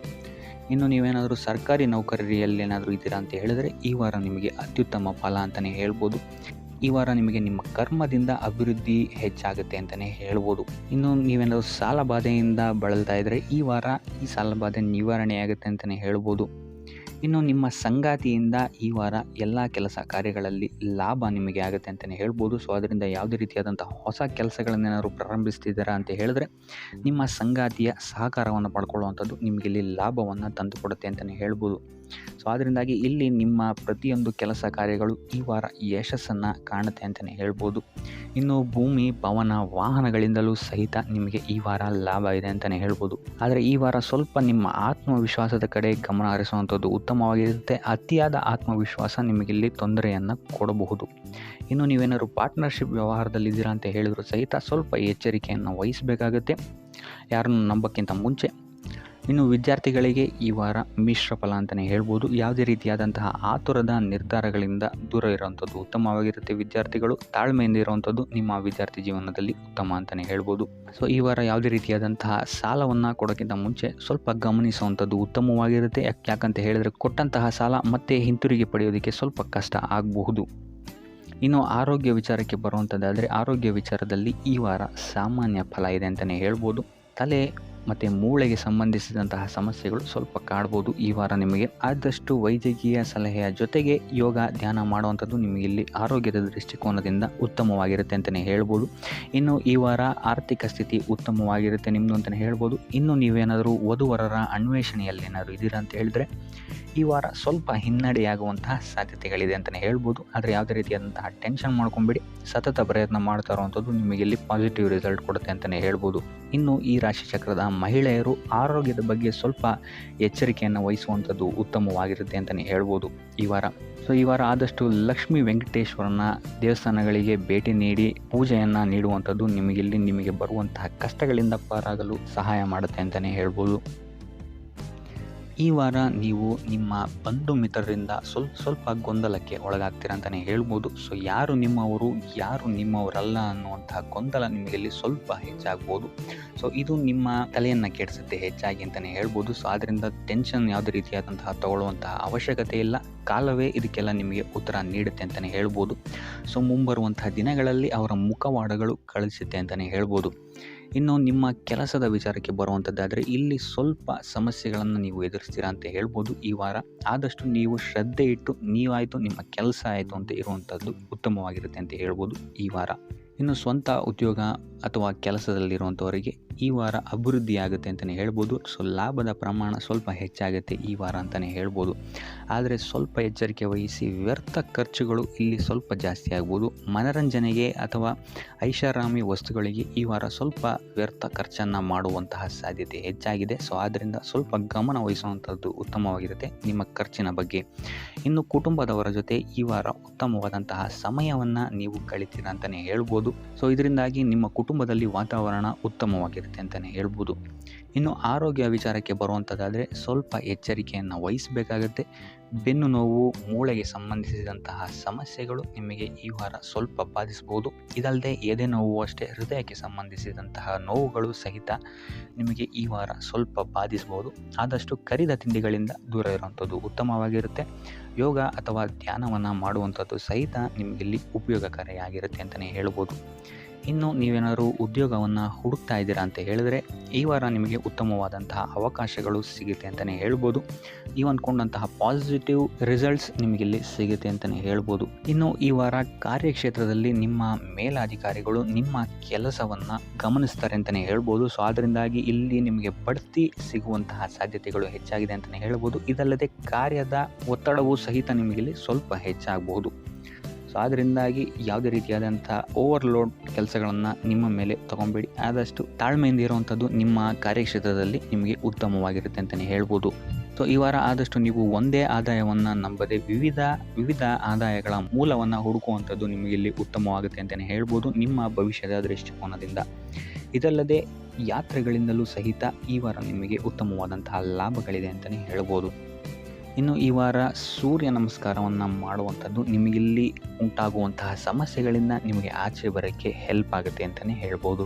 ಇನ್ನು ನೀವೇನಾದರೂ ಸರ್ಕಾರಿ ನೌಕರಿಯಲ್ಲಿ ಏನಾದರೂ ಇದ್ದೀರಾ ಅಂತ ಹೇಳಿದರೆ ಈ ವಾರ ನಿಮಗೆ ಅತ್ಯುತ್ತಮ ಫಲ ಅಂತಲೇ ಹೇಳ್ಬೋದು. ಈ ವಾರ ನಿಮಗೆ ನಿಮ್ಮ ಕರ್ಮದಿಂದ ಅಭಿವೃದ್ಧಿ ಹೆಚ್ಚಾಗುತ್ತೆ ಅಂತಲೇ ಹೇಳ್ಬೋದು. ಇನ್ನು ನೀವೇನಾದರೂ ಸಾಲ ಬಾಧೆಯಿಂದ ಬಳಲ್ತಾ ಇದ್ದರೆ ಈ ವಾರ ಈ ಸಾಲ ಬಾಧೆ ನಿವಾರಣೆ ಆಗುತ್ತೆ ಅಂತಲೇ ಹೇಳ್ಬೋದು. ಇನ್ನು ನಿಮ್ಮ ಸಂಗಾತಿಯಿಂದ ಈ ವಾರ ಎಲ್ಲ ಕೆಲಸ ಕಾರ್ಯಗಳಲ್ಲಿ ಲಾಭ ನಿಮಗೆ ಆಗುತ್ತೆ ಅಂತಲೇ ಹೇಳ್ಬೋದು. ಸೊ ಅದರಿಂದ ಯಾವುದೇ ರೀತಿಯಾದಂಥ ಹೊಸ ಕೆಲಸಗಳನ್ನೇನಾದ್ರು ಪ್ರಾರಂಭಿಸ್ತಿದ್ದೀರಾ ಅಂತ ಹೇಳಿದ್ರೆ ನಿಮ್ಮ ಸಂಗಾತಿಯ ಸಹಕಾರವನ್ನು ಪಡ್ಕೊಳ್ಳುವಂಥದ್ದು ನಿಮಗಿಲ್ಲಿ ಲಾಭವನ್ನು ತಂದುಕೊಡುತ್ತೆ ಅಂತಲೇ ಹೇಳ್ಬೋದು. ಸೊ ಅದರಿಂದಾಗಿ ಇಲ್ಲಿ ನಿಮ್ಮ ಪ್ರತಿಯೊಂದು ಕೆಲಸ ಕಾರ್ಯಗಳು ಈ ವಾರ ಯಶಸ್ಸನ್ನು ಕಾಣುತ್ತೆ ಅಂತಲೇ ಹೇಳ್ಬೋದು. ಇನ್ನು ಭೂಮಿ, ಭವನ, ವಾಹನಗಳಿಂದಲೂ ಸಹಿತ ನಿಮಗೆ ಈ ವಾರ ಲಾಭ ಇದೆ ಅಂತಲೇ ಹೇಳ್ಬೋದು. ಆದರೆ ಈ ವಾರ ಸ್ವಲ್ಪ ನಿಮ್ಮ ಆತ್ಮವಿಶ್ವಾಸದ ಕಡೆ ಗಮನ ಹರಿಸುವಂಥದ್ದು ಉತ್ತಮವಾಗಿರುತ್ತೆ. ಅತಿಯಾದ ಆತ್ಮವಿಶ್ವಾಸ ನಿಮಗಿಲ್ಲಿ ತೊಂದರೆಯನ್ನು ಕೊಡಬಹುದು. ಇನ್ನು ನೀವೇನಾದ್ರು ಪಾರ್ಟ್ನರ್ಶಿಪ್ ವ್ಯವಹಾರದಲ್ಲಿದ್ದೀರಾ ಅಂತ ಹೇಳಿದ್ರು ಸಹಿತ ಸ್ವಲ್ಪ ಎಚ್ಚರಿಕೆಯನ್ನು ವಹಿಸಬೇಕಾಗುತ್ತೆ. ಯಾರನ್ನು ನಂಬೋಕ್ಕಿಂತ ಮುಂಚೆ. ಇನ್ನು ವಿದ್ಯಾರ್ಥಿಗಳಿಗೆ ಈ ವಾರ ಮಿಶ್ರ ಫಲ ಅಂತಲೇ ಹೇಳ್ಬೋದು. ಯಾವುದೇ ರೀತಿಯಾದಂತಹ ಆತುರದ ನಿರ್ಧಾರಗಳಿಂದ ದೂರ ಇರುವಂಥದ್ದು ಉತ್ತಮವಾಗಿರುತ್ತೆ. ವಿದ್ಯಾರ್ಥಿಗಳು ತಾಳ್ಮೆಯಿಂದ ಇರುವಂಥದ್ದು ನಿಮ್ಮ ವಿದ್ಯಾರ್ಥಿ ಜೀವನದಲ್ಲಿ ಉತ್ತಮ ಅಂತಲೇ ಹೇಳ್ಬೋದು. ಸೊ ಈ ವಾರ ಯಾವುದೇ ರೀತಿಯಾದಂತಹ ಸಾಲವನ್ನು ಕೊಡೋಕ್ಕಿಂತ ಮುಂಚೆ ಸ್ವಲ್ಪ ಗಮನಿಸುವಂಥದ್ದು ಉತ್ತಮವಾಗಿರುತ್ತೆ. ಯಾಕಂತ ಹೇಳಿದರೆ ಕೊಟ್ಟಂತಹ ಸಾಲ ಮತ್ತೆ ಹಿಂತಿರುಗಿ ಪಡೆಯೋದಕ್ಕೆ ಸ್ವಲ್ಪ ಕಷ್ಟ ಆಗಬಹುದು. ಇನ್ನು ಆರೋಗ್ಯ ವಿಚಾರಕ್ಕೆ ಬರುವಂಥದ್ದಾದರೆ ಆರೋಗ್ಯ ವಿಚಾರದಲ್ಲಿ ಈ ವಾರ ಸಾಮಾನ್ಯ ಫಲ ಇದೆ ಅಂತಲೇ ಹೇಳ್ಬೋದು. ತಲೆ ಮತ್ತು ಮೂಳೆಗೆ ಸಂಬಂಧಿಸಿದಂತಹ ಸಮಸ್ಯೆಗಳು ಸ್ವಲ್ಪ ಕಾಡ್ಬೋದು ಈ ವಾರ ನಿಮಗೆ. ಆದಷ್ಟು ವೈದ್ಯಕೀಯ ಸಲಹೆಯ ಜೊತೆಗೆ ಯೋಗ ಧ್ಯಾನ ಮಾಡುವಂಥದ್ದು ನಿಮಗೆ ಇಲ್ಲಿ ಆರೋಗ್ಯದ ದೃಷ್ಟಿಕೋನದಿಂದ ಉತ್ತಮವಾಗಿರುತ್ತೆ ಅಂತಲೇ ಹೇಳ್ಬೋದು. ಇನ್ನು ಈ ವಾರ ಆರ್ಥಿಕ ಸ್ಥಿತಿ ಉತ್ತಮವಾಗಿರುತ್ತೆ ನಿಮ್ಮದು ಅಂತಲೇ ಹೇಳ್ಬೋದು. ಇನ್ನು ನೀವೇನಾದರೂ ವಧುವರರ ಅನ್ವೇಷಣೆಯಲ್ಲಿ ಏನಾದರೂ ಇದ್ದೀರಾ ಅಂತ ಹೇಳಿದ್ರೆ ಈ ವಾರ ಸ್ವಲ್ಪ ಹಿನ್ನಡೆಯಾಗುವಂತಹ ಸಾಧ್ಯತೆಗಳಿದೆ ಅಂತಲೇ ಹೇಳ್ಬೋದು. ಆದರೆ ಯಾವುದೇ ರೀತಿಯಾದಂತಹ ಟೆನ್ಷನ್ ಮಾಡ್ಕೊಂಬೇಡಿ, ಸತತ ಪ್ರಯತ್ನ ಮಾಡ್ತಾ ಇರುವಂಥದ್ದು ನಿಮಗೆ ಇಲ್ಲಿ ಪಾಸಿಟಿವ್ ರಿಸಲ್ಟ್ ಕೊಡುತ್ತೆ ಅಂತಲೇ ಹೇಳ್ಬೋದು. ಇನ್ನು ಈ ರಾಶಿಚಕ್ರದ ಮಹಿಳೆಯರು ಆರೋಗ್ಯದ ಬಗ್ಗೆ ಸ್ವಲ್ಪ ಎಚ್ಚರಿಕೆಯನ್ನು ವಹಿಸುವಂಥದ್ದು ಉತ್ತಮವಾಗಿರುತ್ತೆ ಅಂತಲೇ ಹೇಳ್ಬೋದು ಈ ವಾರ. ಸೊ ಈ ವಾರ ಆದಷ್ಟು ಲಕ್ಷ್ಮೀ ವೆಂಕಟೇಶ್ವರನ ದೇವಸ್ಥಾನಗಳಿಗೆ ಭೇಟಿ ನೀಡಿ ಪೂಜೆಯನ್ನು ನೀಡುವಂಥದ್ದು ನಿಮಗೆ ಬರುವಂತಹ ಕಷ್ಟಗಳಿಂದ ಪಾರಾಗಲು ಸಹಾಯ ಮಾಡುತ್ತೆ ಅಂತಲೇ ಹೇಳ್ಬೋದು. ಈ ವಾರ ನೀವು ನಿಮ್ಮ ಬಂಧು ಮಿತ್ರರಿಂದ ಸ್ವಲ್ಪ ಗೊಂದಲಕ್ಕೆ ಒಳಗಾಗ್ತೀರ ಅಂತಲೇ ಹೇಳ್ಬೋದು. ಸೊ ಯಾರು ನಿಮ್ಮವರು ಯಾರು ನಿಮ್ಮವರಲ್ಲ ಅನ್ನುವಂತಹ ಗೊಂದಲ ನಿಮಗೆಲ್ಲಿ ಸ್ವಲ್ಪ ಹೆಚ್ಚಾಗ್ಬೋದು. ಸೊ ಇದು ನಿಮ್ಮ ತಲೆಯನ್ನು ಕೆಡಿಸುತ್ತೆ ಹೆಚ್ಚಾಗಿ ಅಂತಲೇ ಹೇಳ್ಬೋದು. ಸೊ ಆದ್ದರಿಂದ ಟೆನ್ಷನ್ ಯಾವುದೇ ರೀತಿಯಾದಂತಹ ತಗೊಳ್ಳುವಂತಹ ಅವಶ್ಯಕತೆ ಇಲ್ಲ. ಕಾಲವೇ ಇದಕ್ಕೆಲ್ಲ ನಿಮಗೆ ಉತ್ತರ ನೀಡುತ್ತೆ ಅಂತಲೇ ಹೇಳ್ಬೋದು. ಸೊ ಮುಂಬರುವಂತಹ ದಿನಗಳಲ್ಲಿ ಅವರ ಮುಖವಾಡಗಳು ಕಳಿಸುತ್ತೆ ಅಂತಲೇ ಹೇಳ್ಬೋದು. ಇನ್ನು ನಿಮ್ಮ ಕೆಲಸದ ವಿಚಾರಕ್ಕೆ ಬರುವಂಥದ್ದಾದರೆ ಇಲ್ಲಿ ಸ್ವಲ್ಪ ಸಮಸ್ಯೆಗಳನ್ನು ನೀವು ಎದುರಿಸ್ತೀರಾ ಅಂತ ಹೇಳ್ಬೋದು ಈ ವಾರ. ಆದಷ್ಟು ನೀವು ಶ್ರದ್ಧೆ ಇಟ್ಟು ನೀವಾಯಿತು ನಿಮ್ಮ ಕೆಲಸ ಆಯಿತು ಅಂತ ಇರುವಂಥದ್ದು ಉತ್ತಮವಾಗಿರುತ್ತೆ ಅಂತ ಹೇಳ್ಬೋದು ಈ ವಾರ. ಇನ್ನು ಸ್ವಂತ ಉದ್ಯೋಗ ಅಥವಾ ಕೆಲಸದಲ್ಲಿರುವಂಥವರಿಗೆ ಈ ವಾರ ಅಭಿವೃದ್ಧಿ ಆಗುತ್ತೆ ಅಂತಲೇ ಹೇಳ್ಬೋದು. ಸೊ ಲಾಭದ ಪ್ರಮಾಣ ಸ್ವಲ್ಪ ಹೆಚ್ಚಾಗುತ್ತೆ ಈ ವಾರ ಅಂತಲೇ ಹೇಳ್ಬೋದು. ಆದರೆ ಸ್ವಲ್ಪ ಎಚ್ಚರಿಕೆ ವಹಿಸಿ, ವ್ಯರ್ಥ ಖರ್ಚುಗಳು ಇಲ್ಲಿ ಸ್ವಲ್ಪ ಜಾಸ್ತಿ ಆಗ್ಬೋದು. ಮನರಂಜನೆಗೆ ಅಥವಾ ಐಷಾರಾಮಿ ವಸ್ತುಗಳಿಗೆ ಈ ವಾರ ಸ್ವಲ್ಪ ವ್ಯರ್ಥ ಖರ್ಚನ್ನು ಮಾಡುವಂತಹ ಸಾಧ್ಯತೆ ಹೆಚ್ಚಾಗಿದೆ. ಸೊ ಆದ್ದರಿಂದ ಸ್ವಲ್ಪ ಗಮನ ವಹಿಸುವಂಥದ್ದು ಉತ್ತಮವಾಗಿರುತ್ತೆ ನಿಮ್ಮ ಖರ್ಚಿನ ಬಗ್ಗೆ. ಇನ್ನು ಕುಟುಂಬದವರ ಜೊತೆ ಈ ವಾರ ಉತ್ತಮವಾದಂತಹ ಸಮಯವನ್ನು ನೀವು ಕಳಿತೀರ ಅಂತಲೇ ಹೇಳ್ಬೋದು. ಸೊ ಇದರಿಂದಾಗಿ ನಿಮ್ಮ ಕುಟುಂಬದಲ್ಲಿ ವಾತಾವರಣ ಉತ್ತಮವಾಗಿರುತ್ತೆ ಅಂತಲೇ ಹೇಳ್ಬೋದು. ಇನ್ನು ಆರೋಗ್ಯ ವಿಚಾರಕ್ಕೆ ಬರುವಂಥದ್ದಾದರೆ ಸ್ವಲ್ಪ ಎಚ್ಚರಿಕೆಯನ್ನು ವಹಿಸಬೇಕಾಗತ್ತೆ. ಬೆನ್ನು ನೋವು, ಮೂಳೆಗೆ ಸಂಬಂಧಿಸಿದಂತಹ ಸಮಸ್ಯೆಗಳು ನಿಮಗೆ ಈ ವಾರ ಸ್ವಲ್ಪ ಬಾಧಿಸ್ಬೋದು. ಇದಲ್ಲದೆ ಎದೆ ನೋವು ಅಷ್ಟೇ, ಹೃದಯಕ್ಕೆ ಸಂಬಂಧಿಸಿದಂತಹ ನೋವುಗಳು ಸಹಿತ ನಿಮಗೆ ಈ ವಾರ ಸ್ವಲ್ಪ ಬಾಧಿಸ್ಬೋದು. ಆದಷ್ಟು ಕರಿದ ತಿಂಡಿಗಳಿಂದ ದೂರ ಇರುವಂಥದ್ದು ಉತ್ತಮವಾಗಿರುತ್ತೆ. ಯೋಗ ಅಥವಾ ಧ್ಯಾನವನ್ನು ಮಾಡುವಂಥದ್ದು ಸಹಿತ ನಿಮಗಿಲ್ಲಿ ಉಪಯೋಗಕಾರಿಯಾಗಿರುತ್ತೆ ಅಂತಲೇ ಹೇಳ್ಬೋದು. ಇನ್ನು ನೀವೇನಾದರೂ ಉದ್ಯೋಗವನ್ನು ಹುಡುಕ್ತಾ ಇದ್ದೀರಾ ಅಂತ ಹೇಳಿದ್ರೆ ಈ ವಾರ ನಿಮಗೆ ಉತ್ತಮವಾದಂತಹ ಅವಕಾಶಗಳು ಸಿಗುತ್ತೆ ಅಂತಲೇ ಹೇಳ್ಬೋದು. ನೀವು ಅಂದ್ಕೊಂಡಂತಹ ಪಾಸಿಟಿವ್ ರಿಸಲ್ಟ್ಸ್ ನಿಮಗಿಲ್ಲಿ ಸಿಗುತ್ತೆ ಅಂತಲೇ ಹೇಳ್ಬೋದು. ಇನ್ನು ಈ ವಾರ ಕಾರ್ಯಕ್ಷೇತ್ರದಲ್ಲಿ ನಿಮ್ಮ ಮೇಲಾಧಿಕಾರಿಗಳು ನಿಮ್ಮ ಕೆಲಸವನ್ನು ಗಮನಿಸ್ತಾರೆ ಅಂತಲೇ ಹೇಳ್ಬೋದು. ಸೊ ಅದರಿಂದಾಗಿ ಇಲ್ಲಿ ನಿಮಗೆ ಬಡ್ತಿ ಸಿಗುವಂತಹ ಸಾಧ್ಯತೆಗಳು ಹೆಚ್ಚಾಗಿದೆ ಅಂತಲೇ ಹೇಳ್ಬೋದು. ಇದಲ್ಲದೆ ಕಾರ್ಯದ ಒತ್ತಡವೂ ಸಹಿತ ನಿಮಗಿಲ್ಲಿ ಸ್ವಲ್ಪ ಹೆಚ್ಚಾಗಬಹುದು. ಸೊ ಅದರಿಂದಾಗಿ ಯಾವುದೇ ರೀತಿಯಾದಂಥ ಓವರ್ಲೋಡ್ ಕೆಲಸಗಳನ್ನು ನಿಮ್ಮ ಮೇಲೆ ತೊಗೊಬೇಡಿ. ಆದಷ್ಟು ತಾಳ್ಮೆಯಿಂದ ಇರುವಂಥದ್ದು ನಿಮ್ಮ ಕಾರ್ಯಕ್ಷೇತ್ರದಲ್ಲಿ ನಿಮಗೆ ಉತ್ತಮವಾಗಿರುತ್ತೆ ಅಂತಲೇ ಹೇಳ್ಬೋದು. ಸೊ ಈ ವಾರ ಆದಷ್ಟು ನೀವು ಒಂದೇ ಆದಾಯವನ್ನು ನಂಬದೆ ವಿವಿಧ ಆದಾಯಗಳ ಮೂಲವನ್ನು ಹುಡುಕುವಂಥದ್ದು ನಿಮಗಿಲ್ಲಿ ಉತ್ತಮವಾಗುತ್ತೆ ಅಂತಲೇ ಹೇಳ್ಬೋದು ನಿಮ್ಮ ಭವಿಷ್ಯದ ದೃಷ್ಟಿಕೋನದಿಂದ. ಇದಲ್ಲದೆ ಯಾತ್ರೆಗಳಿಂದಲೂ ಸಹಿತ ಈ ವಾರ ನಿಮಗೆ ಉತ್ತಮವಾದಂತಹ ಲಾಭಗಳಿದೆ ಅಂತಲೇ ಹೇಳ್ಬೋದು. ಇನ್ನು ಈ ವಾರ ಸೂರ್ಯ ನಮಸ್ಕಾರವನ್ನು ಮಾಡುವಂಥದ್ದು ನಿಮಗಿಲ್ಲಿ ಉಂಟಾಗುವಂತಹ ಸಮಸ್ಯೆಗಳಿಂದ ನಿಮಗೆ ಆಚೆ ಬರೋಕ್ಕೆ ಹೆಲ್ಪ್ ಆಗುತ್ತೆ ಅಂತಲೇ ಹೇಳ್ಬೋದು.